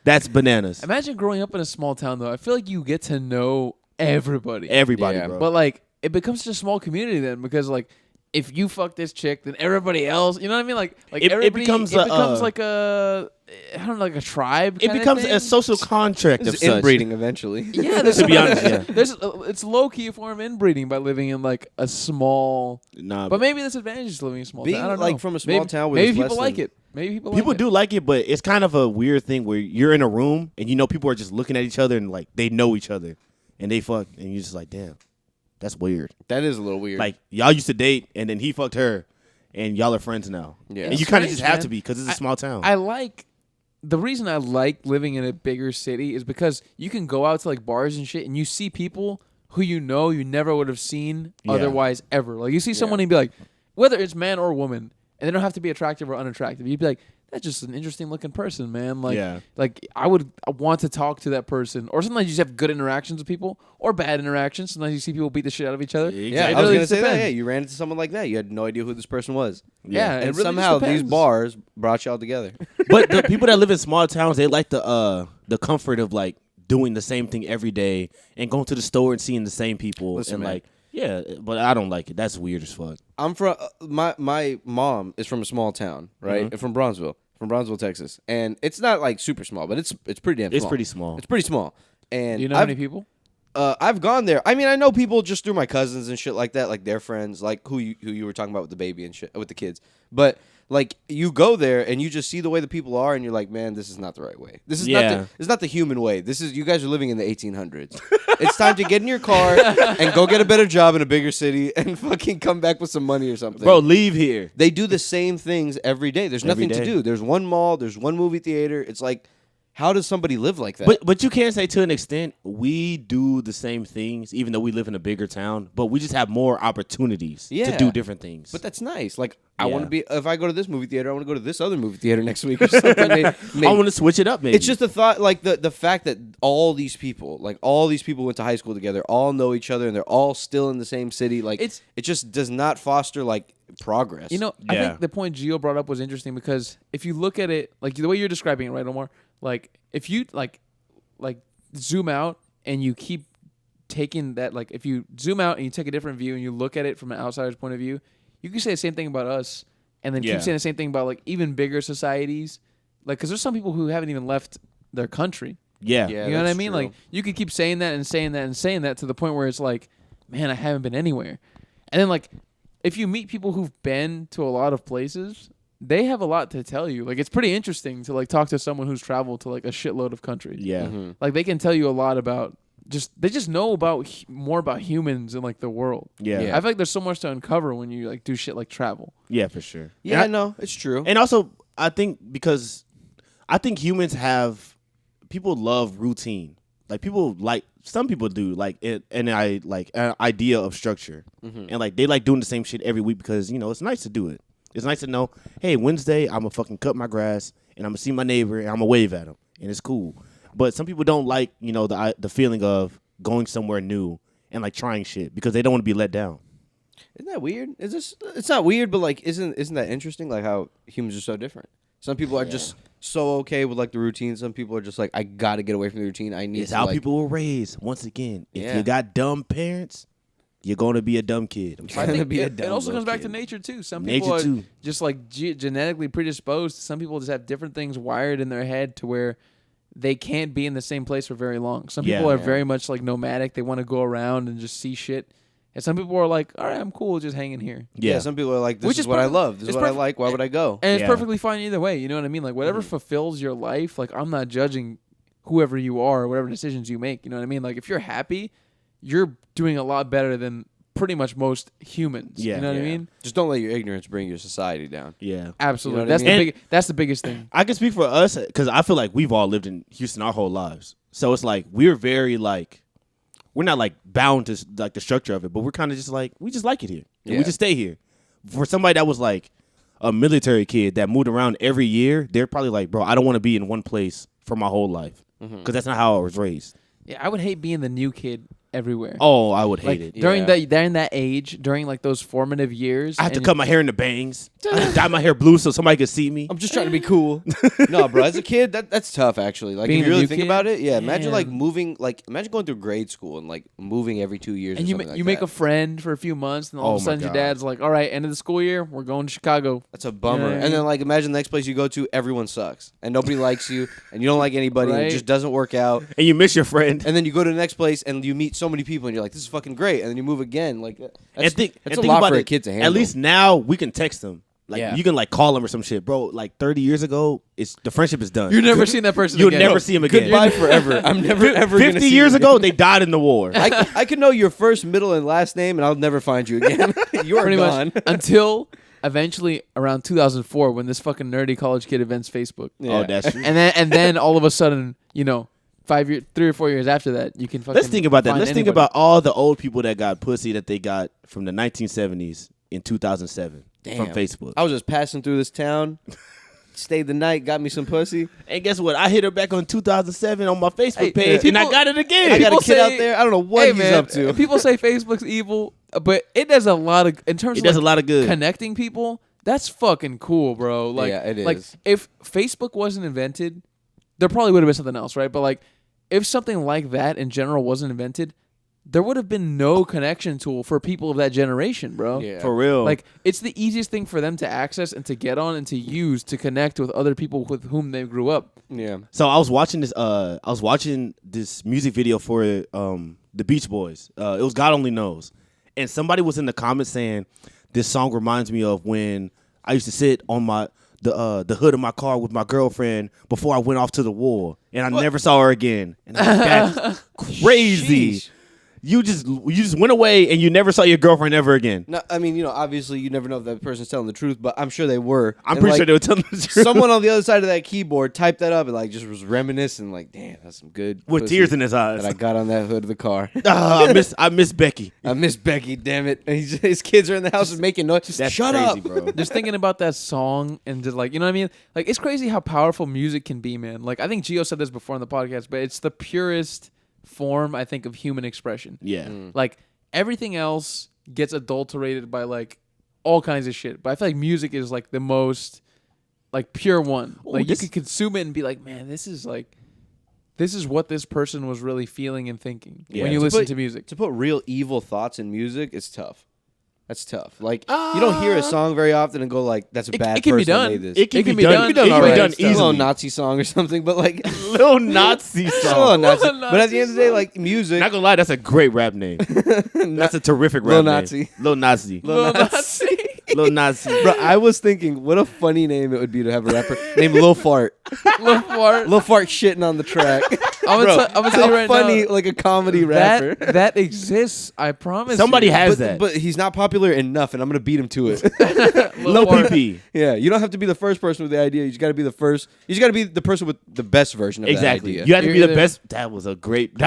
That's bananas. Imagine growing up in a small town, though. I feel like you get to know everybody. Everybody, Yeah. bro. But, like, it becomes such a small community then because, like, if you fuck this chick, then everybody else, you know what I mean? Like It everybody, becomes like a, I don't know, like a tribe. it becomes thing. a social contract of It's such. inbreeding eventually. Yeah, there's To be honest, yeah. there's it's low key a form of inbreeding by living in like a small. Nah, But maybe there's advantages to living in a small Being, town. I don't like, know. from a small maybe, town where maybe there's people less like than- it. Maybe people people like do like it, but it's kind of a weird thing where you're in a room and you know people are just looking at each other and like they know each other and they fuck and you're just like, damn, that's weird. That is a little weird. Like y'all used to date and then he fucked her and y'all are friends now. Yeah. And you It's kind of strange, just have man. to be because it's a small town. The reason I like living in a bigger city is because you can go out to like bars and shit and you see people who you know you never would have seen Yeah. otherwise ever. Like you see someone and be like, whether it's man or woman, and they don't have to be attractive or unattractive. You'd be like, that's just an interesting looking person, man. Like, Yeah. like I want to talk to that person. Or sometimes you just have good interactions with people or bad interactions. Sometimes you see people beat the shit out of each other. yeah, It I was really gonna say that. depends. Yeah, you ran into someone like that. You had no idea who this person was. Yeah, it and really somehow just these depends. bars brought y'all together. But the people that live in small towns, they like the comfort of like doing the same thing every day and going to the store and seeing the same people Listen, and man. like yeah, but I don't like it. That's weird as fuck. I'm from my mom is from a small town, right? Mm-hmm. From Bronzeville, Texas, and it's not like super small, but it's pretty damn. It's small. pretty small. It's pretty small, and Do you know I've, many people? I've gone there. I mean, I know people just through my cousins and shit like that, like their friends, like who you were talking about with the baby and shit with the kids. But like you go there and you just see the way the people are, and you're like, man, this is not the right way. This is Yeah. not the human way. This is you guys are living in the 1800s. It's time to get in your car and go get a better job in a bigger city and fucking come back with some money or something. Bro, leave here. They do the same things every day. There's Every nothing to day. do. There's one mall. There's one movie theater. It's like, how does somebody live like that? But you can say to an extent we do the same things even though we live in a bigger town, but we just have more opportunities to Yeah. do different things. But that's nice. Like, I Yeah. want to be, if I go to this movie theater, I want to go to this other movie theater next week or something. I want to switch it up maybe. It's just the thought, like the fact that all these people went to high school together, all know each other, and they're all still in the same city. Like, It's- it just does not foster, like, progress. You know, I Yeah. think the point Gio brought up was interesting because if you look at it, like the way you're describing it, right, Omar? Like if you like zoom out and you keep taking that, like if you zoom out and you take a different view and you look at it from an outsider's point of view, you can say the same thing about us, and then Yeah. keep saying the same thing about like even bigger societies, like because there's some people who haven't even left their country. yeah. Yeah. You know what I that's mean? true. Like you could keep saying that and saying that and saying that to the point where it's like, man, I haven't been anywhere. And then like if you meet people who've been to a lot of places, they have a lot to tell you. Like it's pretty interesting to like talk to someone who's traveled to like a shitload of countries. Yeah. Mm-hmm. Like they can tell you a lot about they just know about more about humans and like the world. Yeah. Yeah. I feel like there's so much to uncover when you like do shit like travel. Yeah, for sure. Yeah, And no, it's true. And also, I think because I think humans people love routine. Like people like some people do like it, and I like an idea of structure, and like they like doing the same shit every week because it's nice to do it. It's nice to know, hey, Wednesday I'm gonna fucking cut my grass and I'm gonna see my neighbor and I'm gonna wave at him and it's cool. But some people don't like the feeling of going somewhere new and like trying shit because they don't want to be let down. Isn't that weird? It's not weird, but like, isn't that interesting? Like how humans are so different. Some people are just so okay with like the routine. Some people are just like, I gotta get away from the routine. I need. It's to, how like, people were raised. Once again, if Yeah. you got dumb parents, you're gonna be a dumb kid. I'm I sorry. think think be a it dumb also comes little back to kid. nature too. Some Nature people are too. just like genetically predisposed. Some people just have different things wired in their head to where they can't be in the same place for very long. Some people Yeah. are very much like nomadic. They want to go around and just see shit. And some people are like, all right, I'm cool just hanging here. Yeah. Some people are like, this Which is is what I perfect- love. This is it's what I perfect- like. Why would I go? And it's Yeah. perfectly fine either way. You know what I mean? Like whatever fulfills your life, like I'm not judging whoever you are or whatever decisions you make. You know what I mean? Like if you're happy, you're doing a lot better than pretty much most humans. Yeah. You know what I Yeah. mean? Just don't let your ignorance bring your society down. Yeah. Absolutely. You know what I That's mean? that's the biggest thing. I can speak for us because I feel like we've all lived in Houston our whole lives. So it's like we're very like we're not like bound to like the structure of it, but we're kind of just like we just like it here and we Yeah. just stay here. For somebody that was like a military kid that moved around every year, they're probably like, bro, I don't want to be in one place for my whole life because that's not how I was raised. Yeah, I would hate being the new kid everywhere. Oh, I would hate like it. during Yeah. during that age, during like those formative years. I have to and cut my hair in the bangs. I have to dye my hair blue so somebody could see me. I'm just trying to be cool. No, bro. As a kid, that's tough. Actually, like Being if a you really new think kid? about it, yeah. Imagine like Damn. moving, like imagine going through grade school and like moving every 2 years. And or you something like you make that. a friend for a few months, and all Oh of a my sudden your God. dad's like, "All right, end of the school year, we're going to Chicago." That's a bummer. Yeah. And then like imagine the next place you go to, everyone sucks and nobody likes you, and you don't like anybody. And Right. it just doesn't work out. And you miss your friend. And then you go to the next place and you meet so many people, and you're like, "This is fucking great." And then you move again. Like that's, and think that's and a think lot about for a it. kid to handle. At least now we can text them. Like Yeah. you can like call them or some shit, bro. Like 30 years ago, it's the friendship is done. You're never seen that person You'll again. never see him again. goodbye forever. I'm never ever. 50 gonna see years you ago, again. they died in the war. I could know your first, middle, and last name, and I'll never find you again. You're Pretty gone. much until eventually around 2004 when this fucking nerdy college kid invents Facebook. Yeah. Oh, that's true. And then all of a sudden, 3 or 4 years after that, you can fucking Let's think about that. find Let's think anybody. about all the old people that got pussy that they got from the 1970s in 2007 from Damn. Facebook. I was just passing through this town, stayed the night, got me some pussy. And guess what? I hit her back on 2007 on my Facebook Hey, page, and I people- got it again. I got a People kid out say- there. I don't know what Hey, he's man, up to. People say Facebook's evil, but it does a lot of in terms It of does like, a lot of good. connecting people. That's fucking cool, bro. Like, Yeah, it like is. if Facebook wasn't invented, there probably would have been something else, right? But like, if something like that in general wasn't invented, there would have been no connection tool for people of that generation, bro. Yeah. For real. Like, it's the easiest thing for them to access and to get on and to use to connect with other people with whom they grew up. Yeah. So I was watching this music video for the Beach Boys. It was God Only Knows. And somebody was in the comments saying this song reminds me of when I used to sit on the hood of my car with my girlfriend before I went off to the war, and I never saw her again. And I'm like, that's crazy. Sheesh. You just went away and you never saw your girlfriend ever again. No, I mean, obviously you never know if that person's telling the truth, but I'm sure they were. I'm And, pretty like, sure they were telling the truth. someone on the other side of that keyboard typed that up and like just was reminiscing, like, damn, that's some good with pussy tears in his eyes. that I got on that hood of the car. I miss Becky. I miss Becky, damn it. And his kids are in the house and making noise. That's Shut crazy, up, bro. Just thinking about that song and just like, you know what I mean? Like, it's crazy how powerful music can be, man. Like, I think Gio said this before on the podcast, but it's the purest form, I think, of human expression. Yeah. Like, everything else gets adulterated by like all kinds of shit, but I feel like music is like the most like pure one. Ooh, Like, this- you could consume it and be like, man, this is what this person was really feeling and thinking Yeah. when you To listen put- to music. To put real evil thoughts in music, it's tough. That's tough. Like, you don't hear a song very often and go like, that's a bad it can person be that done. made this. It can be It done. can be done It can be alright. done It's a little easily. Nazi song or something, but like, Little Nazi a song. little Nazi. Little But at the end of the day, Nazi like music, Not gonna lie, that's a great rap name. That's a terrific Lil rap Nazi. name. Lil Nazi. Lil Nazi. Lil Nazi. bro. I was thinking, what a funny name it would be to have a rapper named Lil Fart. Lil Fart. Lil Fart shitting on the track. I'm Bro, gonna tell how you right funny, now. like a comedy rapper. That exists. I promise. Somebody you. has but, that. but he's not popular enough, and I'm gonna beat him to it. Low Fart. PP. Yeah, you don't have to be the first person with the idea. You just got to be the first. You just got to be the person with the best version of Exactly. that idea. You have to You're be the either- best. That was a great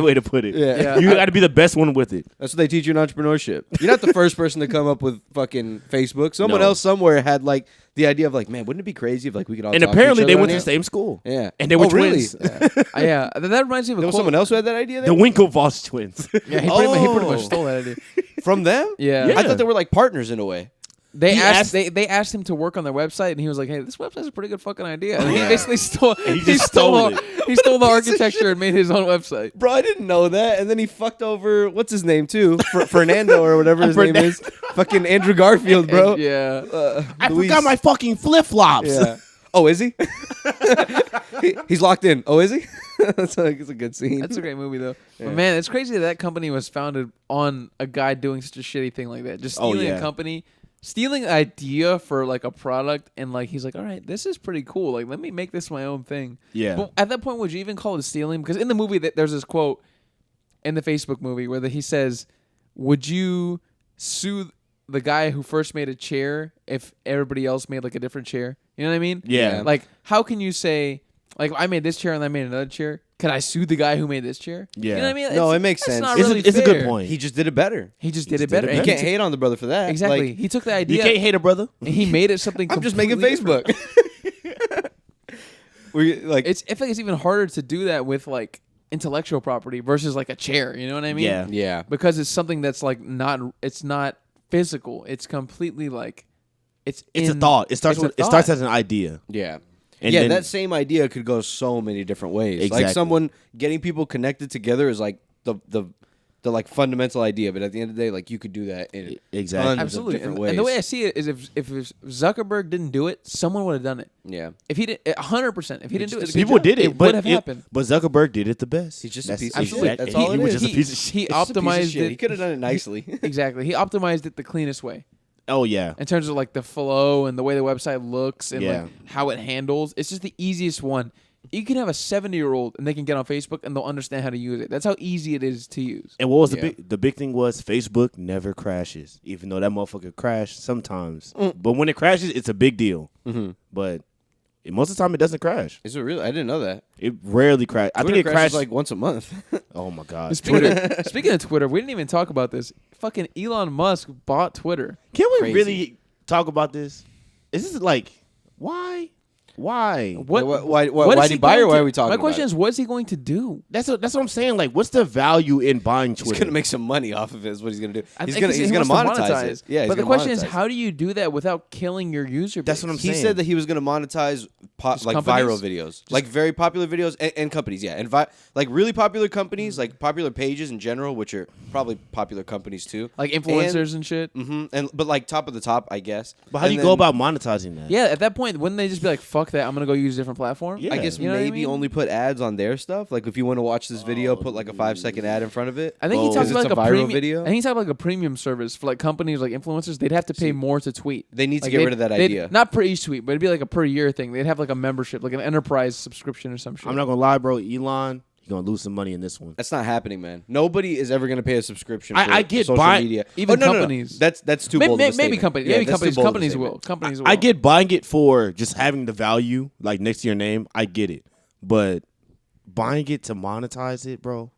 way to put it. Yeah. Yeah. You got to be the best one with it. That's what they teach you in entrepreneurship. You're not the first person to come up with fucking Facebook. Someone No. else somewhere had like the idea of like, man, wouldn't it be crazy if like we could all And talk apparently to they each other went on to the here? same school. Yeah, And they were oh, really? twins. Yeah, that reminds me of a There was quote. someone else who had that idea. The Then? Winklevoss twins. Yeah, he pretty Oh. much stole that idea. From them? Yeah. Yeah. I thought they were like partners in a way. They He asked asked- they asked him to work on their website, and he was like, "Hey, this website's a pretty good fucking idea." And Yeah. he basically stole. He just stole it. He stole the architecture and made his own website. Bro, I didn't know that. And then he fucked over what's his name too, Fernando or whatever his name is. Fucking Andrew Garfield, bro. And, yeah. I Luis. forgot my fucking flip flops. Yeah. Oh, is he? He's locked in. Oh, is he? That's like it's a good scene. That's a great movie though. Yeah. But man, it's crazy that company was founded on a guy doing such a shitty thing like that. Just Oh, stealing yeah. a company, stealing an idea for like a product, and like he's like, all right, this is pretty cool. Like, let me make this my own thing. Yeah. But at that point, would you even call it stealing? Because in the movie, there's this quote in the Facebook movie where he says, "Would you sue the guy who first made a chair if everybody else made like a different chair?" You know what I mean? Yeah. Like, how can you say, like, I made this chair and I made another chair? Can I sue the guy who made this chair? Yeah. You know what I mean? No, It's- it makes that's sense. Not It's a- really it's a good fair. point. He just did it better. He just He did it just did better. it And You better. he can't hate on the brother for that. Exactly. Like, He took the You idea can't hate a brother. and he made it something. I'm just making completely different. Facebook. We like I feel like it's even harder to do that with like intellectual property versus like a chair. You know what I mean? Yeah. Yeah. Because it's something that's like it's not physical. It's completely like it's a thought. It starts as an idea. Yeah. And yeah, then- that same idea could go so many different ways. Exactly. Like someone getting people connected together is like the like fundamental idea, but at the end of the day, like you could do that in Exactly. tons absolutely of different and, ways. and the way I see it is if Zuckerberg didn't do it, someone would have done it. yeah, If he did 100%, if he didn't do it, just did a People good did it, it but would have happened. But Zuckerberg did it the best. He's just a That's piece of absolutely- shit. That's he, all he it was is. just a piece of shit. He It's just a piece of optimized shit. He it could have done it nicely. exactly. He optimized it the cleanest way. Oh yeah. In terms of like the flow and the way the website looks and Yeah. like how it handles, it's just the easiest one. You can have a 70-year-old and they can get on Facebook and they'll understand how to use it. That's how easy it is to use. And what was Yeah. the big thing was Facebook never crashes, even though that motherfucker crashed sometimes. But when it crashes, it's a big deal. Mhm. But most of the time, it doesn't crash. Is it really? I didn't know that. It rarely crashes. I think Twitter it crashes crashed like once a month. Oh my god. Speaking of Twitter, we didn't even talk about this. Fucking Elon Musk bought Twitter. Can we Crazy. really talk about this? Is this like why? Why? What? Why what did is he buy going or why to- are we talking My about question it? is, what is he going to do? That's what I'm saying. Like, what's the value in buying He's Twitter? gonna make some money off of it. Is what he's gonna do. I He's think gonna he he's gonna wants to monetize it. Yeah, but the he's question gonna is, monetize how do you do that without killing your user base? That's what I'm He saying. said that he was going to monetize Just like companies? viral videos, like very popular videos and companies, yeah, and like really popular companies, like popular pages in general, which are probably popular companies too, Like influencers and shit. and but like top of the top, I guess. But how do you And go then about monetizing that? Yeah, at that point, wouldn't they just be like, "Fuck that! I'm gonna go use a different platform." Yeah. I guess You know what I maybe mean? only put ads on their stuff. Like if you want to watch this video, put like a 5-second ad in front of it. I think he Oh. talks Because about it's like a a viral premium video? I think he talked about like a premium service for like companies like influencers. They'd have to pay more to tweet. They need to Like, get they'd- rid of that they'd- idea. Not per each tweet, but it'd be like a per year thing. They'd have like a membership, like an enterprise subscription or some shit. I'm not gonna lie, bro. Elon, you're gonna lose some money in this one. That's not happening, man. Nobody is ever going to pay a subscription. I- For I get social buying- media. even No. companies. That's too bold. of a maybe statement. companies. Yeah, Maybe that's too companies. bold of a Companies statement. will. Companies will. I get buying it for just having the value, like next to your name. I get it, but buying it to monetize it, bro,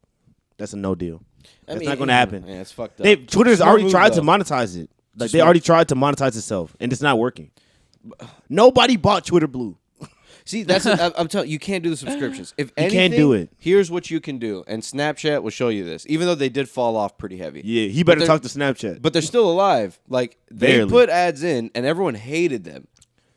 that's a no deal. I That's mean, not gonna happen. Yeah, it's fucked up. Twitter's Smart already move, tried to though. monetize it. Like It's they smart. already tried to monetize itself, and it's not working. Nobody bought Twitter Blue. See, that's I'm telling you, can't do the subscriptions. If You anything, can't do it. Here's what you can do, and Snapchat will show you this. Even though they did fall off pretty heavy, Yeah, he better they're- talk to Snapchat. but they're still alive. Like they Barely. put ads in, and everyone hated them,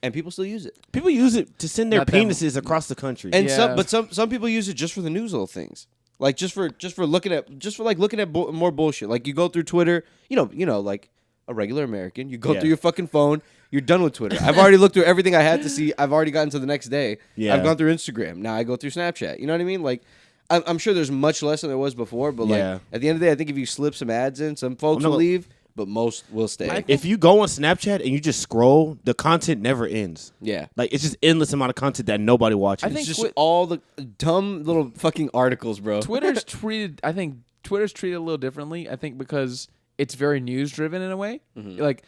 and people still use it. People use it to send their Not them. penises across the country. And Yeah. some people use it just for the news little things. Like just for looking at more bullshit. Like you go through Twitter, you know, like a regular American, you go Yeah. through your fucking phone, you're done with Twitter. I've already looked through everything I had to see. I've already gotten to the next day. Yeah. I've gone through Instagram. Now I go through Snapchat. You know what I mean? Like I'm sure there's much less than there was before, but like Yeah. at the end of the day, I think if you slip some ads in, some folks not will gonna- leave, but most will stay. If you go on Snapchat and you just scroll, the content never ends. Yeah. Like it's just endless amount of content that nobody watches. I think It's just Twi- all the dumb little fucking articles, bro. Twitter's treated. I think Twitter's treated a little differently. I think because it's very news driven in a way. Like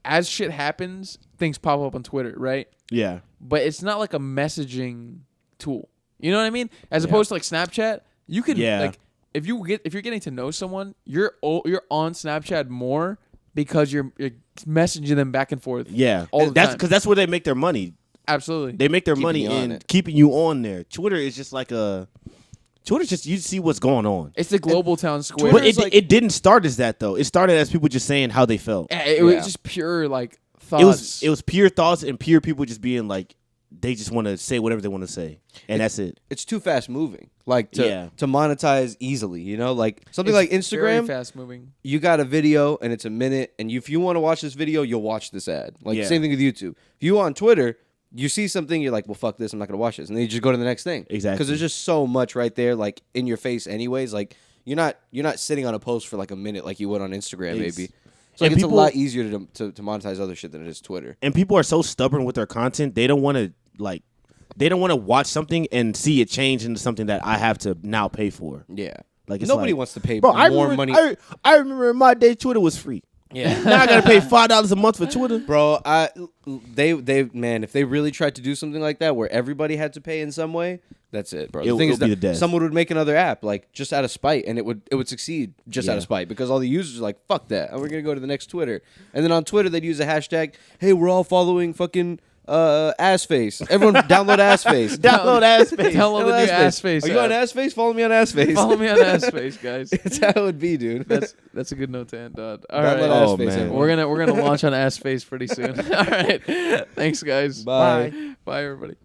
as shit happens, things pop up on Twitter, right? yeah. But it's not like a messaging tool. You know what I mean? As opposed to like Snapchat, you can Yeah. like if you're getting to know someone, you're on Snapchat more because you're messaging them back and forth. Yeah. All the that's time. because that's where they make their money. Absolutely. They make their Keeping money you on in it. keeping you on there. Twitter is just like Twitter's just you see what's going on. It's the global town square. But Twitter's like- it didn't start as that though. It started as people just saying how they felt. It Yeah. was just pure like thoughts. It was pure thoughts and pure people just being like they just want to say whatever they want to say, and that's it. It's too fast moving. Like Yeah. to monetize easily, you know, like something It's like Instagram. very fast moving. You got a video and it's a minute, and if you want to watch this video, you'll watch this ad. Like Yeah. same thing with YouTube. If you on Twitter, you see something, you're like, well, fuck this, I'm not gonna watch this, and then you just go to the next thing. Exactly. Because there's just so much right there, like in your face, anyways. Like you're not sitting on a post for like a minute like you would on Instagram, Ex- maybe. So like and it's people- a lot easier to monetize other shit than it is Twitter. And people are so stubborn with their content. They don't want to watch something and see it change into something that I have to now pay for. Yeah. Like it's Nobody like, wants to pay bro, I more remember, money. I remember in my day Twitter was free. Yeah. Now I gotta pay $5 a month for Twitter. Bro, they man, if they really tried to do something like that where everybody had to pay in some way, that's it, bro. The It'll- thing is it'll be that the death. someone would make another app like just out of spite, and it would succeed just out Yeah. of spite because all the users are like, fuck that, and we're gonna go to the next Twitter. And then on Twitter they'd use a hashtag, hey, we're all following fucking Ass Face. Everyone download Ass Face. Download ass face. Download the new Ass Face. Are you on app. Ass Face? Follow me on Ass Face. Follow me on Ass Face, guys. That's how it would be, dude. That's a good note to end on. All Download right. Ass Oh, Face, man. everyone. We're gonna launch on Ass Face pretty soon. All right. Thanks, guys. Bye. Bye, everybody.